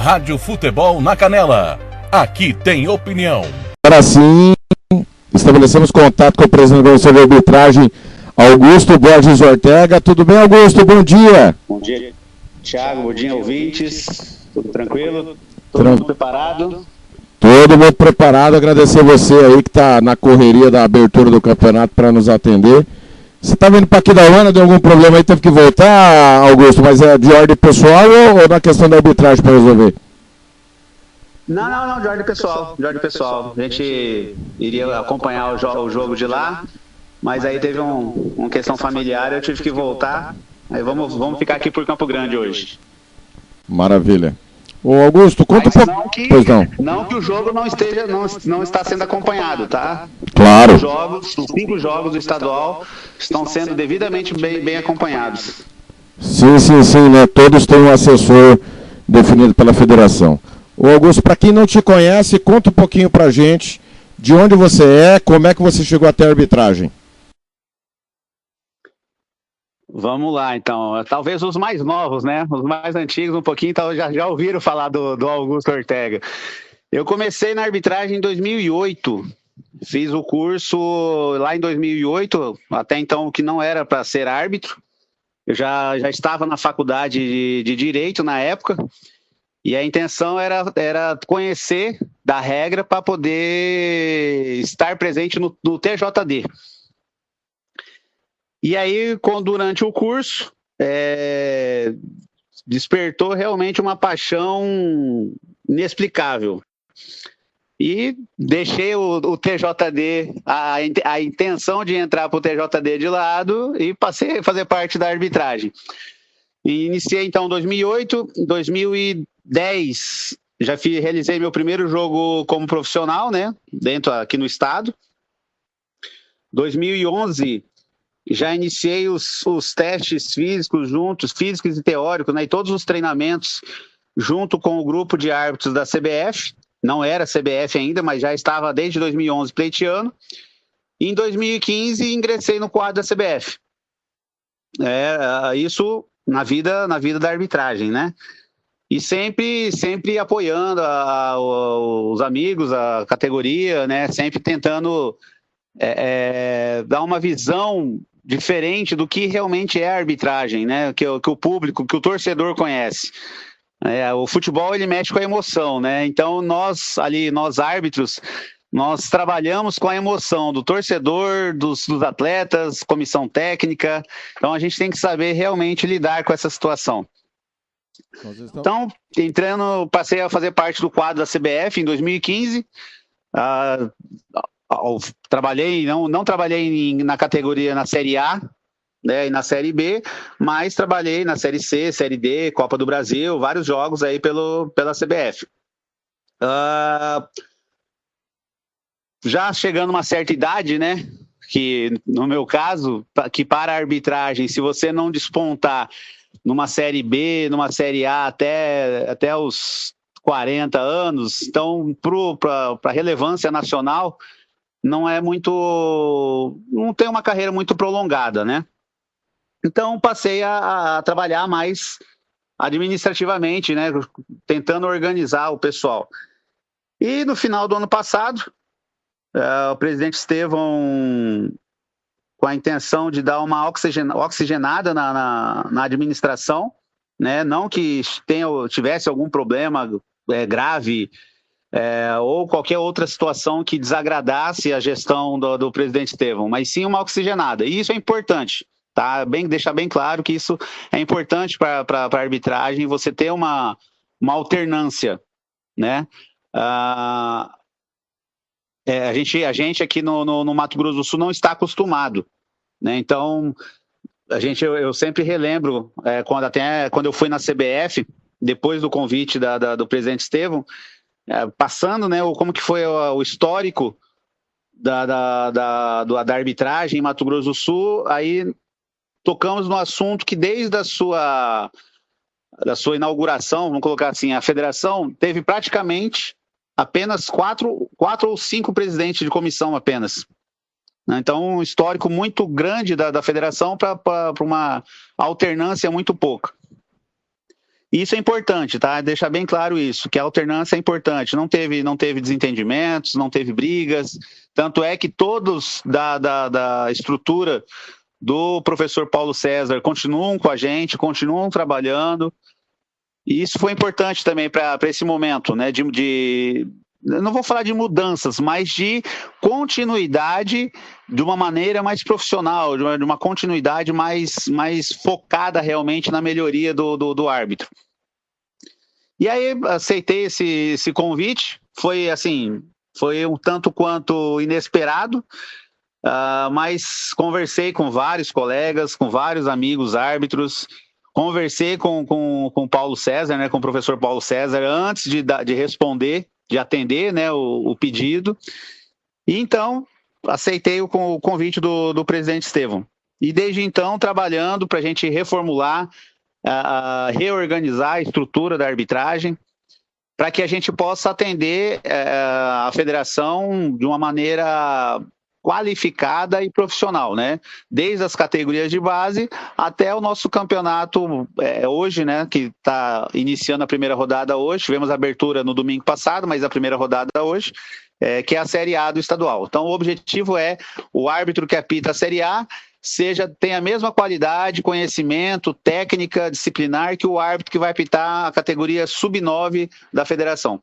Rádio Futebol na Canela. Aqui tem opinião. Agora sim, estabelecemos contato com o presidente do Conselho de Arbitragem, Augusto Borges Ortega. Tudo bem, Augusto? Bom dia. Bom dia, Thiago. Bom dia, ouvintes. Tudo tranquilo? Todo mundo preparado? Todo mundo preparado. Agradecer você aí que está na correria da abertura do campeonato para nos atender. Você está vindo para aqui da Uana, deu algum problema aí, teve que voltar, Augusto, mas é de ordem pessoal ou na questão da arbitragem para resolver? Não, de ordem pessoal, A gente iria acompanhar o jogo de lá, mas aí teve uma questão familiar, eu tive que voltar. Aí vamos ficar aqui por Campo Grande hoje. Maravilha. Ô Augusto, conta um pouco. Não que o jogo não está sendo acompanhado, tá? Claro. Os 5 jogos do estadual estão sendo devidamente bem acompanhados. Sim, né? Todos têm um assessor definido pela federação. Ô Augusto, para quem não te conhece, conta um pouquinho pra gente de onde você é, como é que você chegou até a arbitragem. Vamos lá, então. Talvez os mais novos, né? Os mais antigos um pouquinho, então já ouviram falar do Augusto Ortega. Eu comecei na arbitragem em 2008. Fiz o curso lá em 2008, até então que não era para ser árbitro. Eu já estava na faculdade de Direito na época. E a intenção era conhecer da regra para poder estar presente no TJD. E aí, durante o curso, despertou realmente uma paixão inexplicável. E deixei o TJD, a intenção de entrar para o TJD de lado e passei a fazer parte da arbitragem. E iniciei então em 2008, em 2010 já realizei meu primeiro jogo como profissional, né, aqui no estado. 2011 já iniciei os testes físicos físicos e teóricos, né, e todos os treinamentos junto com o grupo de árbitros da CBF. Não era CBF ainda, mas já estava desde 2011 pleiteando. E em 2015 ingressei no quadro da CBF. Isso na vida da arbitragem, né? E sempre apoiando os amigos, a categoria, né? Sempre tentando dar uma visão diferente do que realmente é a arbitragem, né? Que o público, que o torcedor conhece. O futebol, ele mexe com a emoção, né? Então nós árbitros, nós trabalhamos com a emoção do torcedor, dos atletas, comissão técnica. Então a gente tem que saber realmente lidar com essa situação. Então, passei a fazer parte do quadro da CBF em 2015. Não trabalhei na categoria na Série A, né, e na Série B, mas trabalhei na Série C, Série D, Copa do Brasil, vários jogos aí pela CBF. Já chegando a uma certa idade, né, que no meu caso, que para a arbitragem, se você não despontar numa Série B, numa Série A até os 40 anos, então para a relevância nacional não tem uma carreira muito prolongada, né? Então passei a trabalhar mais administrativamente, né, tentando organizar o pessoal. E no final do ano passado, o presidente Estevão, com a intenção de dar uma oxigenada na administração, né? Não que tivesse algum problema grave ou qualquer outra situação que desagradasse a gestão do presidente Estevão, mas sim uma oxigenada. E isso é importante, tá? Deixar bem claro que isso é importante para a arbitragem, você ter uma alternância, né? A gente aqui no Mato Grosso do Sul não está acostumado, né? Então, eu sempre relembro, quando eu fui na CBF, depois do convite do presidente Estevão, passando, né, como que foi o histórico da arbitragem em Mato Grosso do Sul, aí tocamos no assunto que desde a sua inauguração, vamos colocar assim, a federação teve praticamente apenas 4 ou 5 presidentes de comissão apenas. Então, um histórico muito grande da federação para uma alternância muito pouca. Isso é importante, tá? Deixar bem claro isso, que a alternância é importante. Não teve desentendimentos, não teve brigas. Tanto é que todos da estrutura do professor Paulo César continuam com a gente, continuam trabalhando. E isso foi importante também para esse momento, né? Não vou falar de mudanças, mas de continuidade de uma maneira mais profissional, de uma continuidade mais focada realmente na melhoria do árbitro. E aí aceitei esse convite, foi um tanto quanto inesperado, mas conversei com vários colegas, com vários amigos árbitros, conversei com o Paulo César, né, com o professor Paulo César, antes de responder, de atender, né, o pedido, e então aceitei o convite do presidente Estevão. E desde então trabalhando para a gente reformular, reorganizar a estrutura da arbitragem, para que a gente possa atender a federação de uma maneira qualificada e profissional, né? Desde as categorias de base até o nosso campeonato hoje, né? Que está iniciando a primeira rodada hoje. Tivemos a abertura no domingo passado, mas a primeira rodada hoje, que é a Série A do estadual. Então, o objetivo é o árbitro que apita a Série A tenha a mesma qualidade, conhecimento, técnica, disciplinar que o árbitro que vai apitar a categoria sub-9 da federação.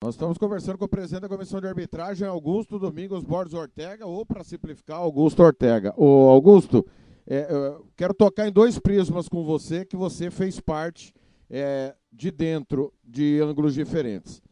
Nós estamos conversando com o presidente da Comissão de Arbitragem, Augusto Domingos Borges Ortega, ou para simplificar, Augusto Ortega. Ô, Augusto, eu quero tocar em dois prismas com você, que você fez parte de dentro de ângulos diferentes.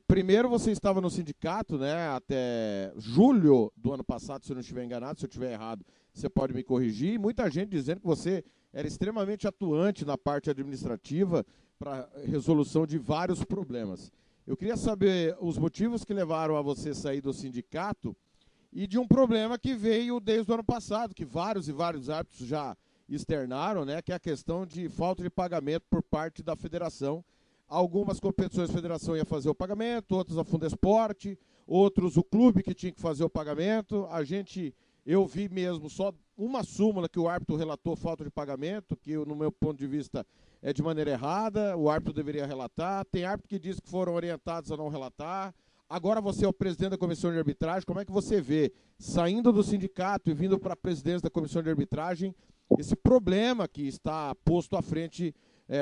Primeiro, você estava no sindicato, né, até julho do ano passado, se eu não estiver enganado, se eu estiver errado, você pode me corrigir. E muita gente dizendo que você era extremamente atuante na parte administrativa para resolução de vários problemas. Eu queria saber os motivos que levaram a você sair do sindicato e de um problema que veio desde o ano passado, que vários e vários árbitros já externaram, né, que é a questão de falta de pagamento por parte da federação. Algumas competições a federação ia fazer o pagamento, outras a Fundesporte, outros o clube que tinha que fazer o pagamento. Eu vi mesmo só uma súmula que o árbitro relatou falta de pagamento, que no meu ponto de vista é de maneira errada, o árbitro deveria relatar. Tem árbitro que diz que foram orientados a não relatar. Agora você é o presidente da comissão de arbitragem, como é que você vê, saindo do sindicato e vindo para a presidência da comissão de arbitragem, esse problema que está posto à frente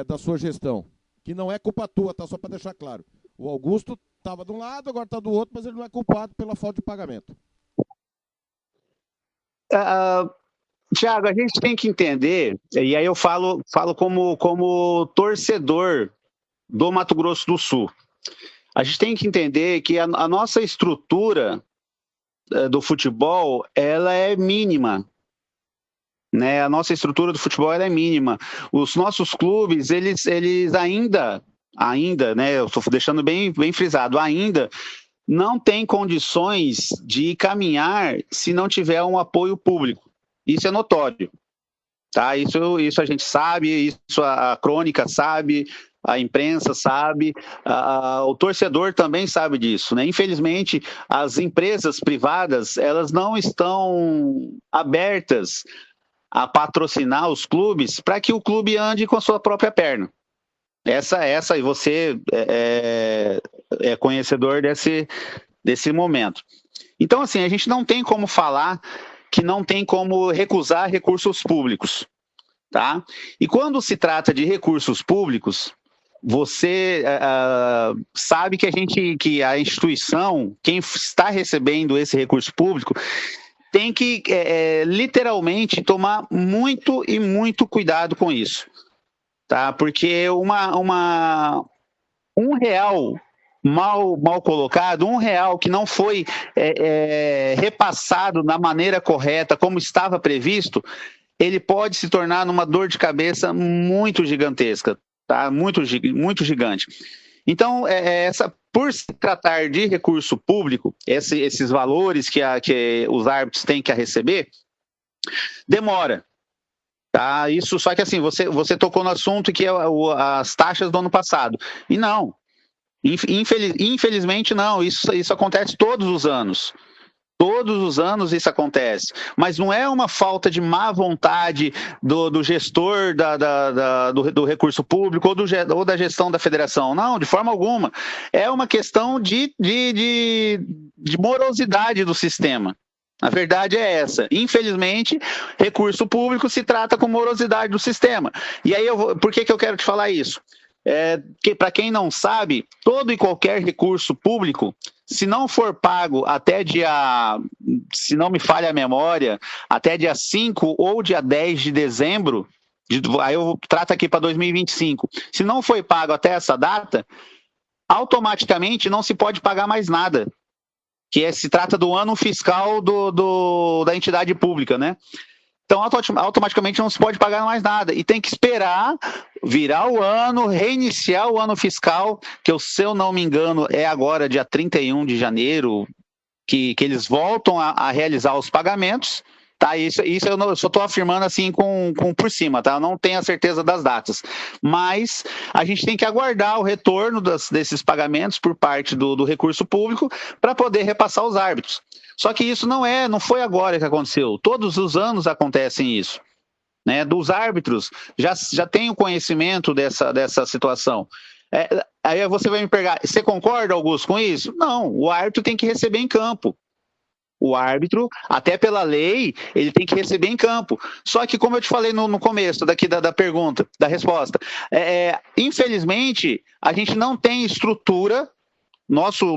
da sua gestão? Que não é culpa tua, tá? Só para deixar claro. O Augusto estava de um lado, agora está do outro, mas ele não é culpado pela falta de pagamento. Thiago, a gente tem que entender, e aí eu falo como torcedor do Mato Grosso do Sul. A gente tem que entender que a nossa estrutura do futebol, ela é mínima. Né? A nossa estrutura do futebol ela é mínima. Os nossos clubes, eles ainda, né? Eu estou deixando bem frisado, ainda não têm condições de caminhar se não tiver um apoio público. Isso é notório. Tá? Isso a gente sabe, isso a crônica sabe, a imprensa sabe, o torcedor também sabe disso, né? Infelizmente, as empresas privadas, elas não estão abertas a patrocinar os clubes para que o clube ande com a sua própria perna. E você é conhecedor desse momento. Então, assim, a gente não tem como falar que não tem como recusar recursos públicos, tá? E quando se trata de recursos públicos, você sabe que a instituição, quem está recebendo esse recurso público, tem que literalmente tomar muito e muito cuidado com isso, tá? Porque R$1 mal colocado, R$1 que não foi repassado da maneira correta, como estava previsto, ele pode se tornar numa dor de cabeça muito gigantesca, tá? Muito gigante. Então, por se tratar de recurso público, esses valores que os árbitros têm que receber, demora. Tá? Isso, só que assim, você tocou no assunto que é as taxas do ano passado. E não. Infelizmente não, isso acontece todos os anos. Todos os anos isso acontece, mas não é uma falta de má vontade do gestor do recurso público ou da gestão da federação, não, de forma alguma. É uma questão de morosidade do sistema. A verdade é essa. Infelizmente, recurso público se trata com morosidade do sistema. E aí, por que eu quero te falar isso? Para quem não sabe, todo e qualquer recurso público, se não for pago até se não me falha a memória, até dia 5 ou dia 10 de dezembro, aí eu trato aqui para 2025, se não foi pago até essa data, automaticamente não se pode pagar mais nada, se trata do ano fiscal da entidade pública, né? Então, automaticamente não se pode pagar mais nada. E tem que esperar virar o ano, reiniciar o ano fiscal, que, se eu não me engano, é agora, dia 31 de janeiro, que eles voltam a realizar os pagamentos. Tá? Isso eu só estou afirmando assim por cima, tá? Eu não tenho a certeza das datas. Mas a gente tem que aguardar o retorno desses pagamentos por parte do recurso público para poder repassar os árbitros. Só que isso não foi agora que aconteceu. Todos os anos acontecem isso. Né? Dos árbitros, já tenho conhecimento dessa situação. Aí você vai me perguntar, você concorda, Augusto, com isso? Não, o árbitro tem que receber em campo. O árbitro, até pela lei, ele tem que receber em campo. Só que, como eu te falei no começo daqui da pergunta, da resposta, infelizmente, a gente não tem estrutura. Nosso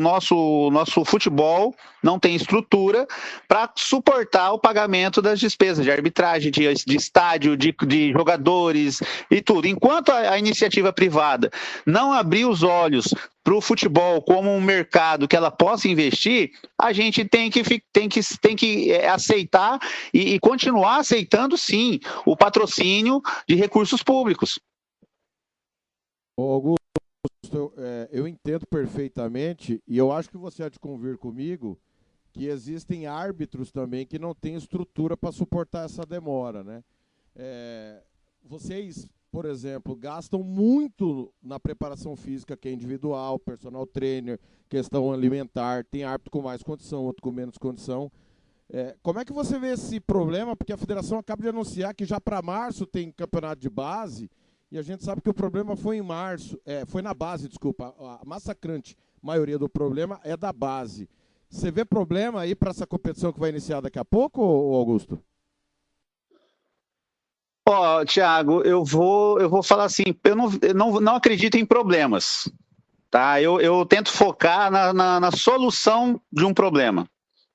futebol não tem estrutura para suportar o pagamento das despesas de arbitragem, de estádio, de jogadores e tudo. Enquanto a iniciativa privada não abrir os olhos para o futebol como um mercado que ela possa investir, a gente tem que aceitar e continuar aceitando, sim, o patrocínio de recursos públicos. Augusto, eu entendo perfeitamente, e eu acho que você há de convir comigo, que existem árbitros também que não têm estrutura para suportar essa demora, né? Vocês, por exemplo, gastam muito na preparação física, que é individual, personal trainer, questão alimentar, tem árbitro com mais condição, outro com menos condição. Como é que você vê esse problema? Porque a federação acaba de anunciar que já para março tem campeonato de base, e a gente sabe que o problema foi em março, foi na base, desculpa, a massacrante maioria do problema é da base. Você vê problema aí para essa competição que vai iniciar daqui a pouco, Augusto? Thiago, eu vou falar assim, eu não acredito em problemas, tá? Eu tento focar na solução de um problema,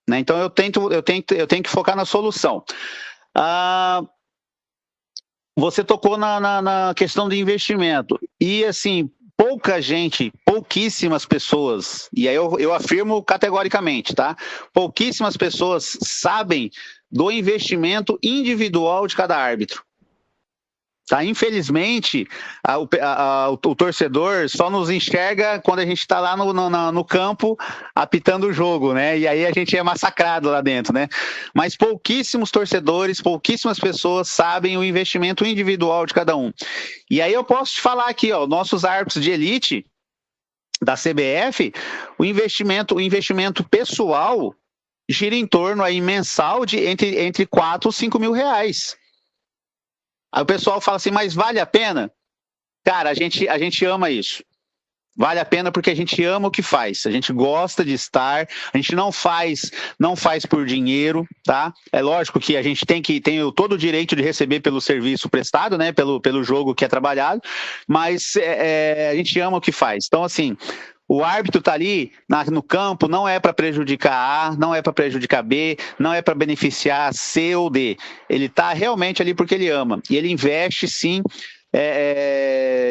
né? Então eu tenho que focar na solução. Você tocou na questão de investimento. E, assim, pouquíssimas pessoas, e aí eu afirmo categoricamente, tá? Pouquíssimas pessoas sabem do investimento individual de cada árbitro. Tá? Infelizmente, o torcedor só nos enxerga quando a gente está lá no campo apitando o jogo, né? E aí a gente é massacrado lá dentro, né? Mas pouquíssimos torcedores, pouquíssimas pessoas sabem o investimento individual de cada um. E aí eu posso te falar aqui, nossos árbitros de elite da CBF, o investimento pessoal gira em torno aí mensal de entre 4 e 5 mil reais. Aí o pessoal fala assim, mas vale a pena? Cara, a gente ama isso. Vale a pena porque a gente ama o que faz. A gente gosta de estar, a gente não faz por dinheiro, tá? É lógico que a gente tem todo o direito de receber pelo serviço prestado, né? Pelo jogo que é trabalhado, mas a gente ama o que faz. Então, assim, o árbitro está ali no campo, não é para prejudicar A, não é para prejudicar B, não é para beneficiar C ou D. Ele está realmente ali porque ele ama. E ele investe, sim,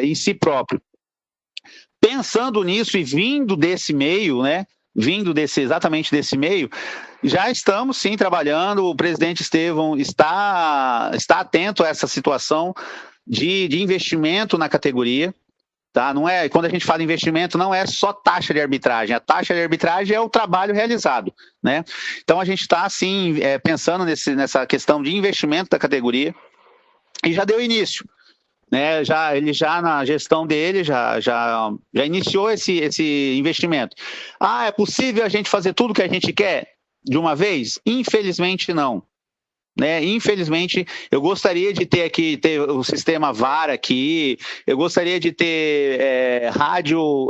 em si próprio. Pensando nisso e vindo desse meio, né? Exatamente desse meio, já estamos, sim, trabalhando. O presidente Estevão está atento a essa situação de investimento na categoria. Tá? Não é, quando a gente fala em investimento, não é só taxa de arbitragem. A taxa de arbitragem é o trabalho realizado, né? Então a gente está, assim, pensando nessa questão de investimento da categoria e já deu início, né? Ele já na gestão dele já iniciou esse investimento. É possível a gente fazer tudo que a gente quer? de uma vez? Infelizmente não. Né? Infelizmente, eu gostaria de ter o sistema VAR aqui, eu gostaria de ter rádio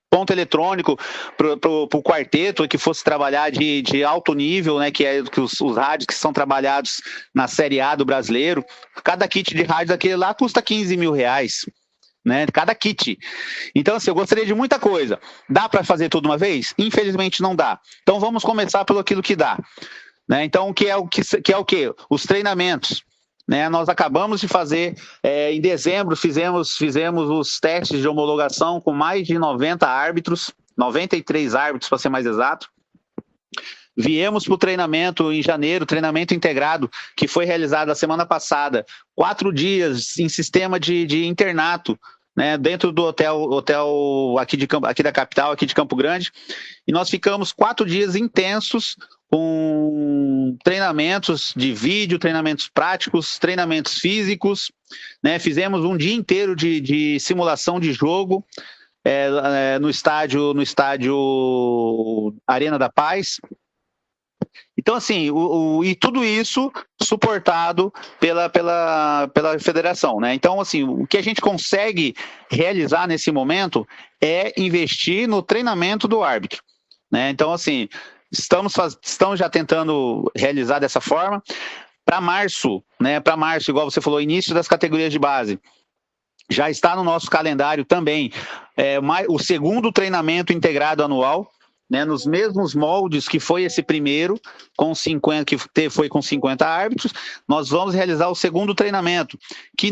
ponto eletrônico para o quarteto que fosse trabalhar de alto nível, né? Que os rádios que são trabalhados na Série A do brasileiro. Cada kit de rádio daquele lá custa R$15 mil. Né, cada kit. Então, assim, eu gostaria de muita coisa. Dá para fazer tudo uma vez? Infelizmente não dá. Então, vamos começar pelo aquilo que dá. Né? Então, que é o quê? Os treinamentos. Né? Nós acabamos de fazer, em dezembro, fizemos os testes de homologação com mais de 90 árbitros, 93 árbitros, para ser mais exato. Viemos para o treinamento em janeiro, treinamento integrado, que foi realizado a semana passada, 4 dias em sistema de internato, né, dentro do hotel aqui da capital, aqui de Campo Grande, e nós ficamos 4 dias intensos com treinamentos de vídeo, treinamentos práticos, treinamentos físicos, né, fizemos um dia inteiro de simulação de jogo no estádio Arena da Paz. Então, assim, e tudo isso suportado pela federação, né? Então, assim, o que a gente consegue realizar nesse momento é investir no treinamento do árbitro, né? Então, assim, estamos já tentando realizar dessa forma. Para março, né? Para março, igual você falou, início das categorias de base. Já está no nosso calendário também o segundo treinamento integrado anual, né, nos mesmos moldes que foi esse primeiro, foi com 50 árbitros. Nós vamos realizar o segundo treinamento, que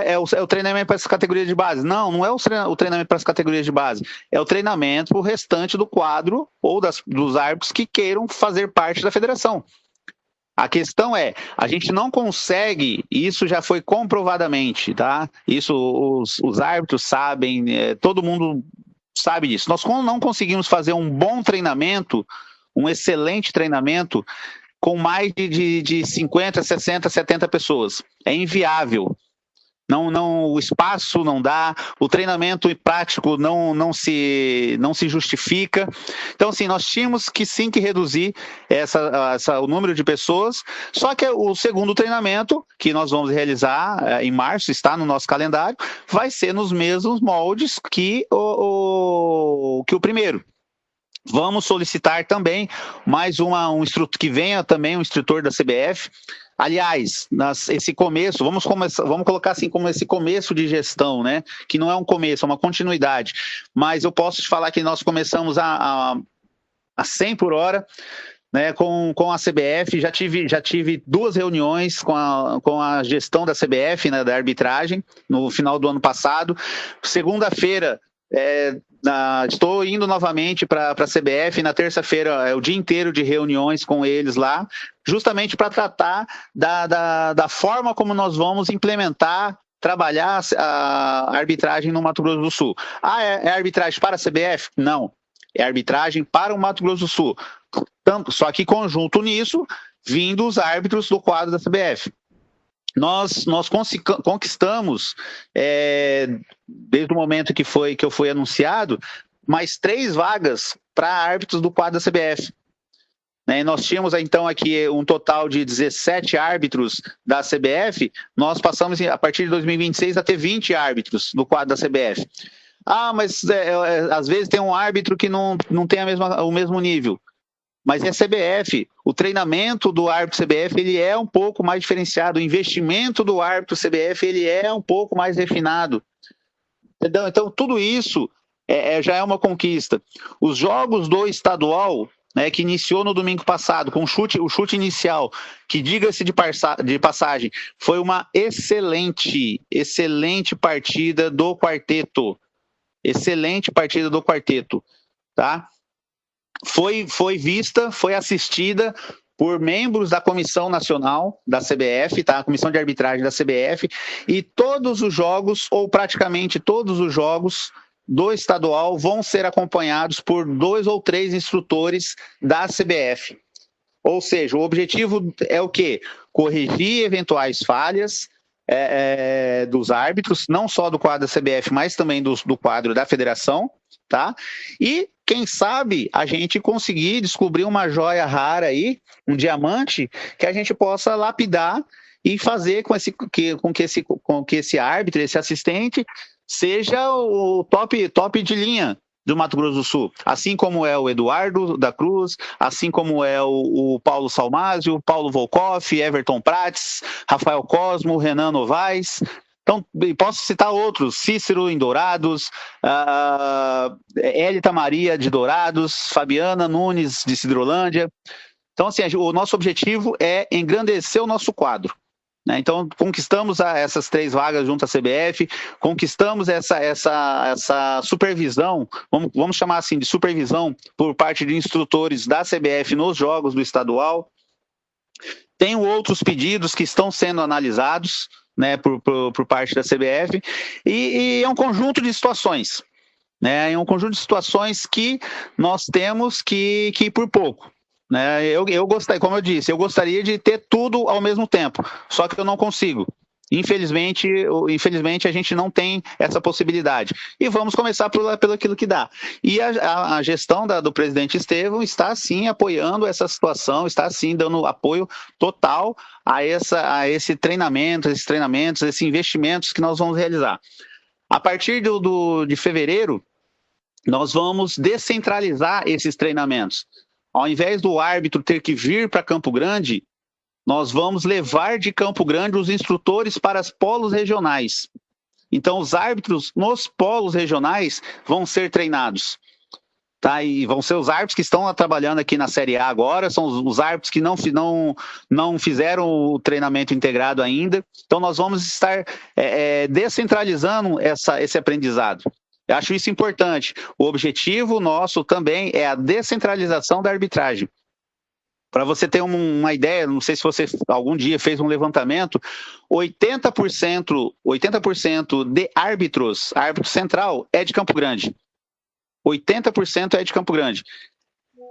é o treinamento para essa categoria de base. Não é o treinamento para as categorias de base, é o treinamento para o restante do quadro ou dos árbitros que queiram fazer parte da federação. A questão a gente não consegue, e isso já foi comprovadamente, tá? Isso os árbitros sabem, todo mundo sabe disso. Nós não conseguimos fazer um bom treinamento, um excelente treinamento, com mais de 50, 60, 70 pessoas. É inviável. Não, o espaço não dá, o treinamento prático não se justifica. Então, assim, nós tínhamos que reduzir o número de pessoas, só que o segundo treinamento, que nós vamos realizar em março, está no nosso calendário, vai ser nos mesmos moldes que o primeiro. Vamos solicitar também mais um instrutor, que venha também um instrutor da CBF. Aliás, esse começo, vamos colocar assim como esse começo de gestão, né? Que não é um começo, é uma continuidade. Mas eu posso te falar que nós começamos a 100 por hora, né, com a CBF. Já tive 2 reuniões com a gestão da CBF, né, da arbitragem, no final do ano passado. Segunda-feira, estou indo novamente para a CBF. Na terça-feira é o dia inteiro de reuniões com eles lá, justamente para tratar da forma como nós vamos trabalhar a arbitragem no Mato Grosso do Sul. É arbitragem para a CBF? Não, é arbitragem para o Mato Grosso do Sul. Só que conjunto nisso, vindo os árbitros do quadro da CBF. Nós conquistamos, desde o momento que eu fui anunciado, mais 3 vagas para árbitros do quadro da CBF. E nós tínhamos, então, aqui um total de 17 árbitros da CBF, nós passamos, a partir de 2026, a ter 20 árbitros do quadro da CBF. Mas às vezes tem um árbitro que não tem o mesmo nível. Mas é a CBF, o treinamento do árbitro CBF, ele é um pouco mais diferenciado, o investimento do árbitro CBF, ele é um pouco mais refinado. Entendeu? Então, tudo isso já é uma conquista. Os jogos do estadual, né, que iniciou no domingo passado, com o chute inicial, que, diga-se de passagem, foi uma excelente partida do quarteto. Excelente partida do quarteto, tá? Foi vista, foi assistida por membros da Comissão Nacional da CBF, tá? A Comissão de Arbitragem da CBF, e todos os jogos, ou praticamente todos os jogos do estadual, vão ser acompanhados por 2 ou 3 instrutores da CBF. Ou seja, o objetivo é o quê? Corrigir eventuais falhas dos árbitros, não só do quadro da CBF, mas também do quadro da federação, tá? E quem sabe a gente conseguir descobrir uma joia rara aí, um diamante, que a gente possa lapidar e fazer com que esse árbitro, esse assistente, seja o top de linha do Mato Grosso do Sul, assim como é o Eduardo da Cruz, assim como é o Paulo Salmásio, Paulo Volkoff, Everton Prates, Rafael Cosmo, Renan Novaes. Então, posso citar outros, Cícero em Dourados, Élita Maria de Dourados, Fabiana Nunes de Cidrolândia. Então, assim, o nosso objetivo é engrandecer o nosso quadro. Né? Então, conquistamos essas 3 vagas junto à CBF, conquistamos essa supervisão, vamos chamar assim de supervisão, por parte de instrutores da CBF nos jogos do estadual. Tenho outros pedidos que estão sendo analisados, né, por parte da CBF, e é um conjunto de situações. Né? É um conjunto de situações que nós temos que ir por pouco. Né? Eu gostaria, como eu disse, eu gostaria de ter tudo ao mesmo tempo, só que eu não consigo. Infelizmente, a gente não tem essa possibilidade. E vamos começar pelo aquilo que dá. E a gestão do presidente Estevão está, sim, apoiando essa situação, está, sim, dando apoio total a esse treinamento, esses investimentos que nós vamos realizar. A partir de fevereiro, nós vamos descentralizar esses treinamentos. Ao invés do árbitro ter que vir para Campo Grande, nós vamos levar de Campo Grande os instrutores para os polos regionais. Então, os árbitros nos polos regionais vão ser treinados. Tá? E vão ser os árbitros que estão trabalhando aqui na Série A agora, são os árbitros que não fizeram o treinamento integrado ainda. Então, nós vamos estar descentralizando esse aprendizado. Eu acho isso importante. O objetivo nosso também é a descentralização da arbitragem. Para você ter uma ideia, não sei se você algum dia fez um levantamento, 80% de árbitro central é de Campo Grande. 80% é de Campo Grande.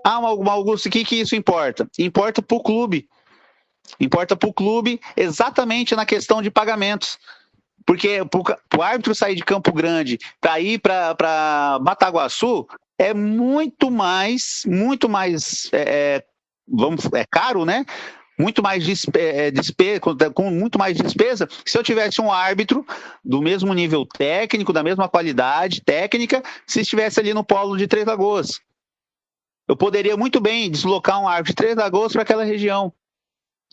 Augusto, o que isso importa? Importa para o clube. Importa para o clube exatamente na questão de pagamentos. Porque o árbitro sair de Campo Grande para ir para Bataguaçu é muito mais caro, né? Muito mais com muito mais despesa. Se eu tivesse um árbitro do mesmo nível técnico, da mesma qualidade técnica, se estivesse ali no polo de Três Lagoas, eu poderia muito bem deslocar um árbitro de Três Lagoas para aquela região.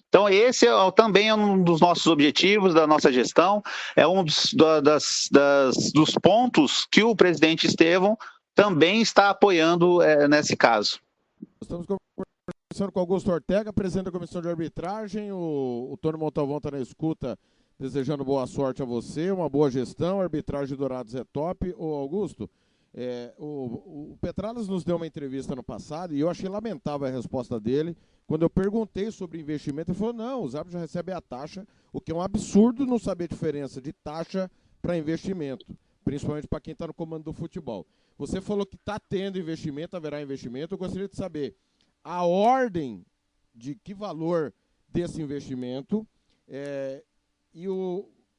Então, esse também é um dos nossos objetivos, da nossa gestão, é um dos pontos que o presidente Estevão também está apoiando nesse caso. Estamos conversando com Augusto Ortega, presidente da Comissão de Arbitragem. O Tony Montalvão está na escuta, desejando boa sorte a você, uma boa gestão, a arbitragem de Dourados é top. Ô Augusto, o Petralas nos deu uma entrevista no passado e eu achei lamentável a resposta dele. Quando eu perguntei sobre investimento, ele falou, não, os árbitros já recebem a taxa, o que é um absurdo não saber a diferença de taxa para investimento, principalmente para quem está no comando do futebol. Você falou que está tendo investimento, haverá investimento. Eu gostaria de saber a ordem de que valor desse investimento e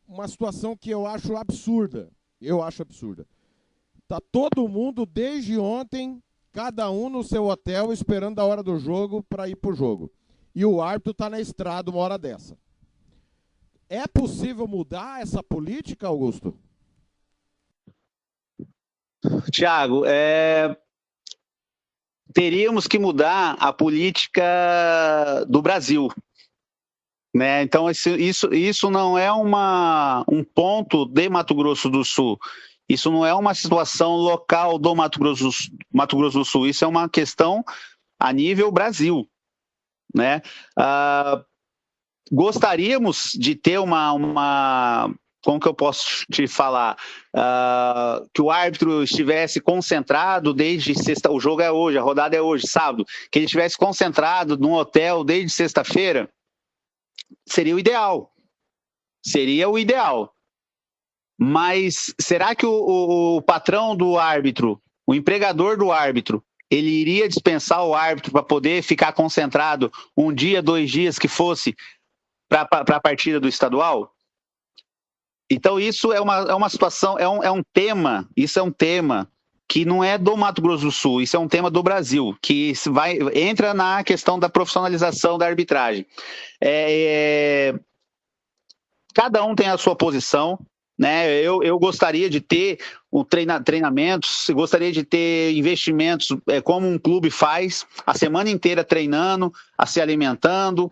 uma situação que eu acho absurda. Está todo mundo, desde ontem, cada um no seu hotel, esperando a hora do jogo para ir para o jogo. E o árbitro está na estrada uma hora dessa. É possível mudar essa política, Augusto? Tiago, teríamos que mudar a política do Brasil. Né? Então, isso não é um ponto de Mato Grosso do Sul. Isso não é uma situação local do Mato Grosso do Sul. Isso é uma questão a nível Brasil. Né? Gostaríamos de ter como que eu posso te falar? Que o árbitro estivesse concentrado desde sexta, o jogo é hoje, a rodada é hoje, sábado, que ele estivesse concentrado num hotel desde sexta-feira, seria o ideal. Seria o ideal. Mas será que o patrão do árbitro, o empregador do árbitro, ele iria dispensar o árbitro para poder ficar concentrado um dia, 2 dias que fosse para a partida do estadual? Então, isso é uma situação, é um tema que não é do Mato Grosso do Sul, isso é um tema do Brasil, que entra na questão da profissionalização da arbitragem. Cada um tem a sua posição, né? Eu gostaria de ter treinamentos, gostaria de ter investimentos como um clube faz, a semana inteira treinando, se alimentando,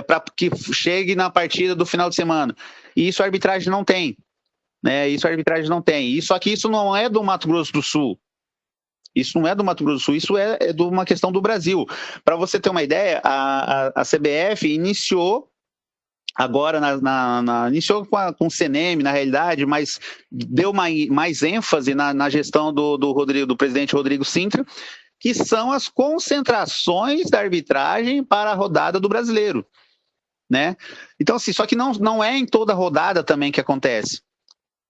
para que chegue na partida do final de semana. E isso a arbitragem não tem. Né? Isso a arbitragem não tem. Só que isso não é do Mato Grosso do Sul. Isso não é do Mato Grosso do Sul, isso é de uma questão do Brasil. Para você ter uma ideia, a CBF iniciou agora, iniciou com o CNM, na realidade, mas deu mais ênfase na gestão do presidente Rodrigo Sintra, que são as concentrações da arbitragem para a rodada do Brasileiro. Né? Então, assim, só que não é em toda rodada também que acontece.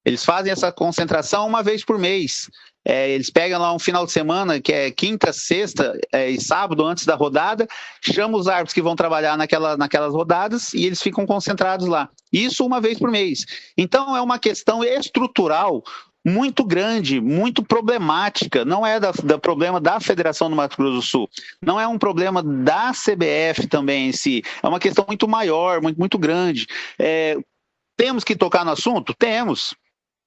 Eles fazem essa concentração uma vez por mês. Eles pegam lá um final de semana, que é quinta, sexta e sábado, antes da rodada, chamam os árbitros que vão trabalhar naquelas rodadas e eles ficam concentrados lá. Isso uma vez por mês. Então, é uma questão estrutural muito grande, muito problemática. Não é do problema da Federação do Mato Grosso do Sul. Não é um problema da CBF também em si. É uma questão muito maior, muito, muito grande. Temos que tocar no assunto? Temos.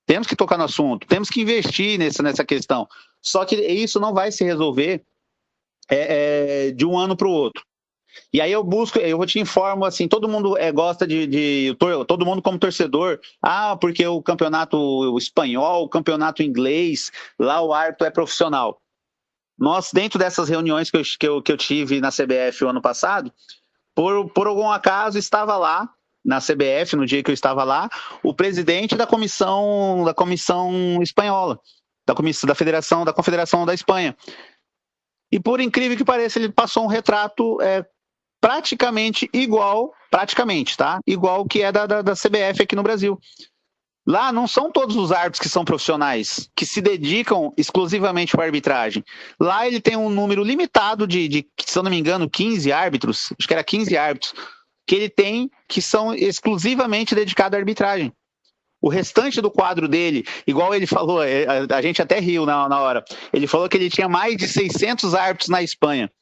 Temos que tocar no assunto, temos que investir nessa questão. Só que isso não vai se resolver de um ano para o outro. E aí eu te informo, assim, todo mundo gosta todo mundo como torcedor, porque o campeonato espanhol, o campeonato inglês, lá o árbitro é profissional. Nós, dentro dessas reuniões que eu tive na CBF o ano passado, por algum acaso estava lá, na CBF, no dia que eu estava lá, o presidente da comissão espanhola, da Confederação da Espanha. E por incrível que pareça, ele passou um retrato praticamente igual que é da CBF aqui no Brasil. Lá não são todos os árbitros que são profissionais, que se dedicam exclusivamente para a arbitragem. Lá ele tem um número limitado de, se eu não me engano, 15 árbitros, acho que era 15 árbitros, que ele tem, que são exclusivamente dedicados à arbitragem. O restante do quadro dele, igual ele falou, a gente até riu na hora, ele falou que ele tinha mais de 600 árbitros na Espanha.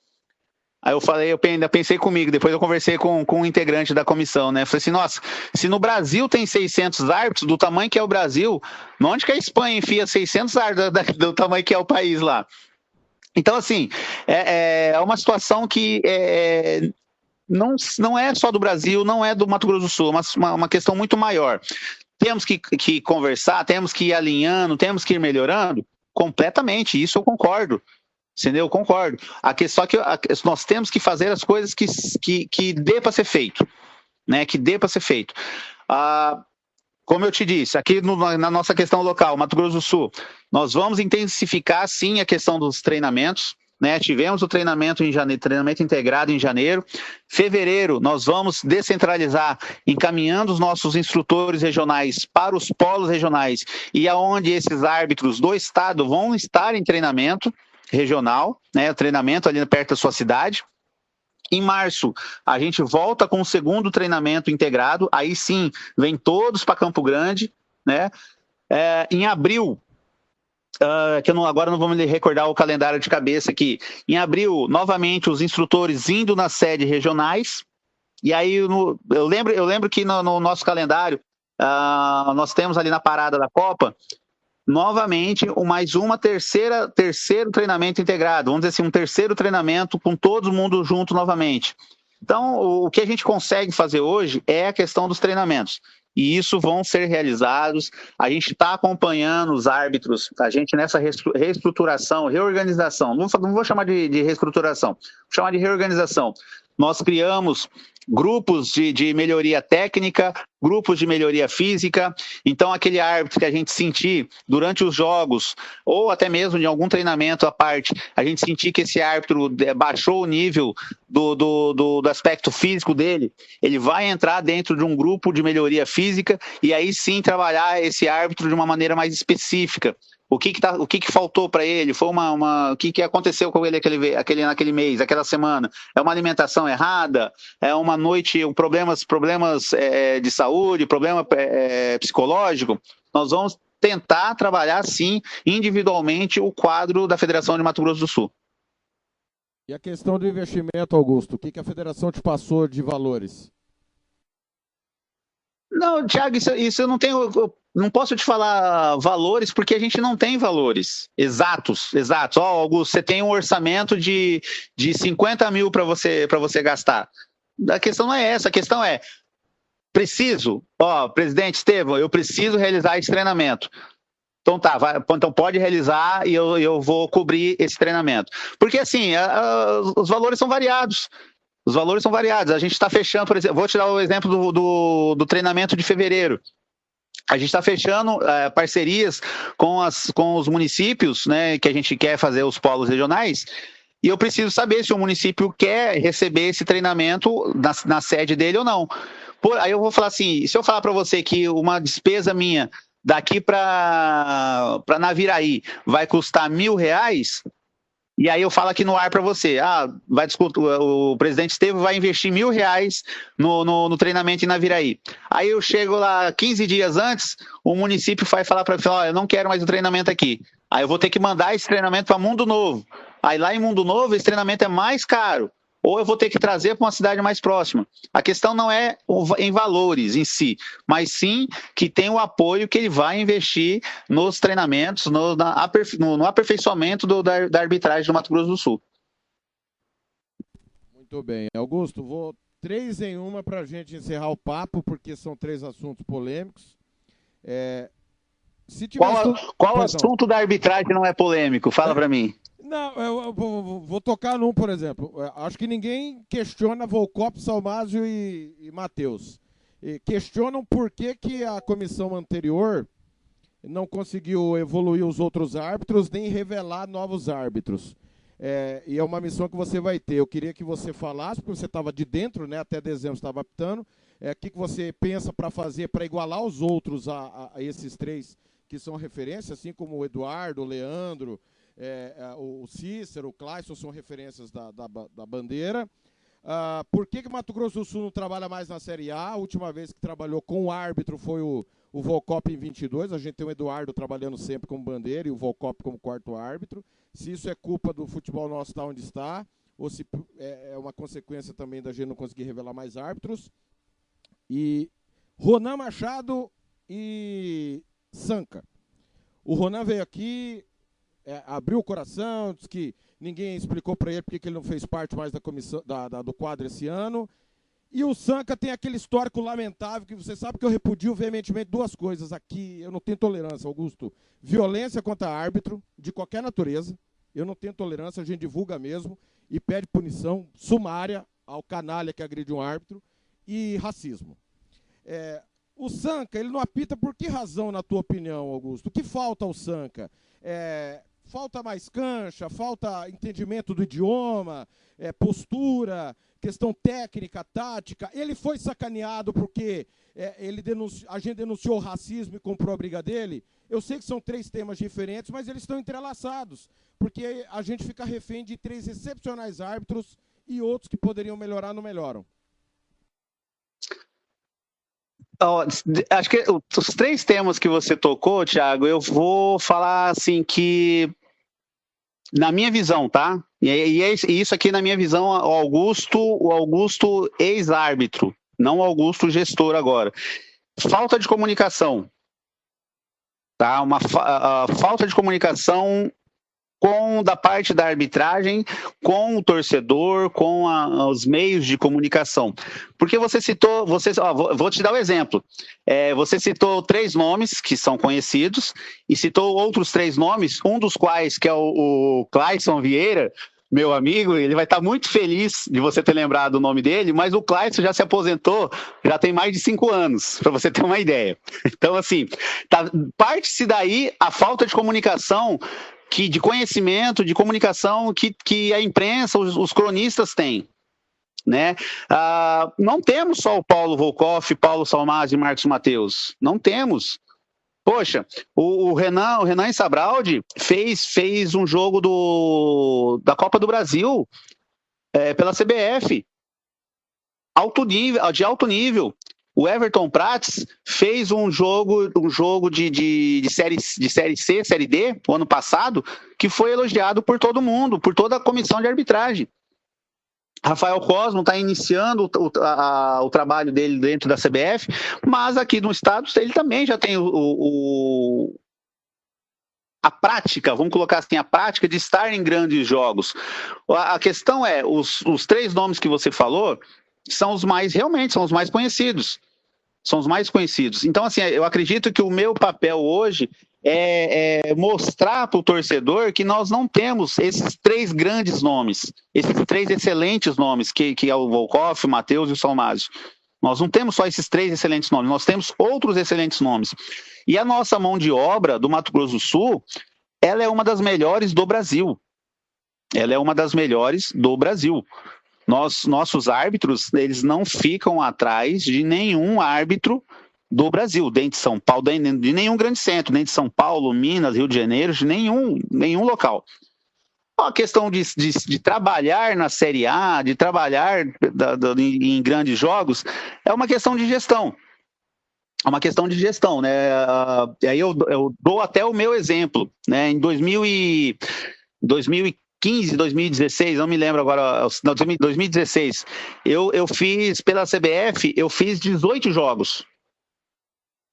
Aí eu ainda pensei comigo, depois eu conversei com um integrante da comissão, né? Falei assim, nossa, se no Brasil tem 600 árbitros, do tamanho que é o Brasil, onde que a Espanha enfia 600 árbitros do tamanho que é o país lá? Então, assim, é uma situação que não é só do Brasil, não é do Mato Grosso do Sul, uma questão muito maior. Temos que conversar, temos que ir alinhando, temos que ir melhorando completamente, isso eu concordo, entendeu? Eu concordo. Só que nós temos que fazer as coisas que dê para ser feito, né? Que dê para ser feito. Como eu te disse, aqui na nossa questão local, Mato Grosso do Sul, nós vamos intensificar sim a questão dos treinamentos. Né, tivemos o treinamento em janeiro, treinamento integrado em janeiro. Fevereiro, nós vamos descentralizar, encaminhando os nossos instrutores regionais para os polos regionais e aonde esses árbitros do estado vão estar em treinamento regional, né, treinamento ali perto da sua cidade. Em março, a gente volta com o segundo treinamento integrado, aí sim, vem todos para Campo Grande. Né? Em abril, que agora não vou me recordar o calendário de cabeça aqui. Em abril, novamente, os instrutores indo nas sedes regionais. E aí, eu lembro que no nosso calendário, nós temos ali na parada da Copa, novamente, terceiro treinamento integrado. Vamos dizer assim, um terceiro treinamento com todo mundo junto novamente. Então, o que a gente consegue fazer hoje é a questão dos treinamentos. E isso vão ser realizados. A gente está acompanhando os árbitros, a gente nessa reestruturação, reorganização, não vou chamar de reestruturação, vou chamar de reorganização. Nós criamos grupos de melhoria técnica, grupos de melhoria física. Então, aquele árbitro que a gente sentir durante os jogos, ou até mesmo em algum treinamento à parte, a gente sentir que esse árbitro baixou o nível do aspecto físico dele, ele vai entrar dentro de um grupo de melhoria física e aí sim trabalhar esse árbitro de uma maneira mais específica. O que faltou para ele? Foi o que aconteceu com ele naquele mês, aquela semana? É uma alimentação errada? É uma noite, problemas de saúde, problema psicológico? Nós vamos tentar trabalhar, sim, individualmente o quadro da Federação de Mato Grosso do Sul. E a questão do investimento, Augusto, o que a federação te passou de valores? Não, Thiago, isso eu não tenho. Eu não posso te falar valores, porque a gente não tem valores exatos. Ó, Augusto, você tem um orçamento de 50 mil para você gastar. A questão não é essa, a questão é: preciso, presidente Estevão, eu preciso realizar esse treinamento. Então tá, então pode realizar e eu vou cobrir esse treinamento. Porque assim, os valores são variados. Os valores são variados. A gente está fechando, por exemplo, vou te dar o exemplo do treinamento de fevereiro. A gente está fechando parcerias com os municípios, né, que a gente quer fazer os polos regionais, e eu preciso saber se o município quer receber esse treinamento na sede dele ou não. Aí eu vou falar assim, se eu falar para você que uma despesa minha daqui para Naviraí vai custar R$1.000, e aí eu falo aqui no ar para você, vai discutir, o presidente Estevão vai investir R$1.000 no treinamento em Naviraí. Aí eu chego lá 15 dias antes, o município vai falar para mim, eu não quero mais o treinamento aqui. Aí eu vou ter que mandar esse treinamento para Mundo Novo. Aí lá em Mundo Novo esse treinamento é mais caro. Ou eu vou ter que trazer para uma cidade mais próxima. A questão não é em valores em si, mas sim que tem o apoio que ele vai investir nos treinamentos, no aperfeiçoamento da arbitragem do Mato Grosso do Sul. Muito bem. Augusto, vou 3 em 1 para a gente encerrar o papo, porque são 3 assuntos polêmicos. Se qual assunto da arbitragem não é polêmico? Fala para mim. Não, eu vou tocar num, por exemplo. Acho que ninguém questiona Volcop, Salmásio e Matheus. Questionam por que a comissão anterior não conseguiu evoluir os outros árbitros nem revelar novos árbitros. E é uma missão que você vai ter. Eu queria que você falasse, porque você estava de dentro, né? Até dezembro estava apitando. O que você pensa para fazer para igualar os outros a esses 3 que são referência, assim como o Eduardo, o Leandro, o Cícero, o Clayson são referências da bandeira. Por que Mato Grosso do Sul não trabalha mais na Série A? A última vez que trabalhou com o árbitro foi o Volcop em 22. A gente tem o Eduardo trabalhando sempre como bandeira e o Volcop como quarto árbitro. Se isso é culpa do futebol nosso estar onde está, ou se é uma consequência também da gente não conseguir revelar mais árbitros. E Ronan Machado e Sanca. O Ronan veio aqui, abriu o coração, disse que ninguém explicou para ele porque ele não fez parte mais da comissão do quadro esse ano. E o Sanca tem aquele histórico lamentável, que você sabe que eu repudio veementemente 2 coisas aqui. Eu não tenho tolerância, Augusto. Violência contra árbitro, de qualquer natureza. Eu não tenho tolerância, a gente divulga mesmo e pede punição sumária ao canalha que agride um árbitro. E racismo. O Sanca, ele não apita por que razão, na tua opinião, Augusto? O que falta ao Sanca? Falta mais cancha, falta entendimento do idioma, postura, questão técnica, tática. Ele foi sacaneado porque a gente denunciou o racismo e comprou a briga dele. Eu sei que são 3 temas diferentes, mas eles estão entrelaçados, porque a gente fica refém de 3 excepcionais árbitros e outros que poderiam melhorar não melhoram. Acho que os 3 temas que você tocou, Thiago, eu vou falar assim que, na minha visão, tá? E isso aqui na minha visão, o Augusto ex-árbitro, não o Augusto gestor agora. Falta de comunicação, tá? Falta de comunicação da parte da arbitragem, com o torcedor, com os meios de comunicação. Porque você citou, vou te dar um exemplo. Você citou 3 nomes que são conhecidos e citou outros 3 nomes, um dos quais, que é o Clayson Vieira, meu amigo, ele vai estar muito feliz de você ter lembrado o nome dele, mas o Clayson já se aposentou, já tem mais de 5 anos, para você ter uma ideia. Então, assim, parte-se daí a falta de comunicação, de conhecimento, de comunicação que a imprensa, os cronistas têm, né? Não temos só o Paulo Volkoff, Paulo Salmásio e Marcos Matheus, não temos. Poxa, o Renan Insabraldi fez um jogo da Copa do Brasil pela CBF, de alto nível. O Everton Prats fez um jogo de série C, série D, o ano passado, que foi elogiado por todo mundo, por toda a comissão de arbitragem. Rafael Cosmo está iniciando o trabalho dele dentro da CBF, mas aqui no estado ele também já tem a prática, vamos colocar assim, a prática de estar em grandes jogos. A questão é, os 3 nomes que você falou são os mais conhecidos. São os mais conhecidos. Então, assim, eu acredito que o meu papel hoje é mostrar para o torcedor que nós não temos esses 3 grandes nomes, esses 3 excelentes nomes, que é o Volkov, o Matheus e o Salmásio. Nós não temos só esses 3 excelentes nomes, nós temos outros excelentes nomes. E a nossa mão de obra do Mato Grosso do Sul, ela é uma das melhores do Brasil. Ela é uma das melhores do Brasil. Nossos árbitros, eles não ficam atrás de nenhum árbitro do Brasil, dentro de São Paulo, de nenhum grande centro, nem de São Paulo, Minas, Rio de Janeiro, de nenhum local. A questão de trabalhar na Série A, de trabalhar em grandes jogos, é uma questão de gestão. É uma questão de gestão, né? Aí eu dou até o meu exemplo, né? Em 2015, 2016, não me lembro agora, não, 2016, eu fiz pela CBF, eu fiz 18 jogos.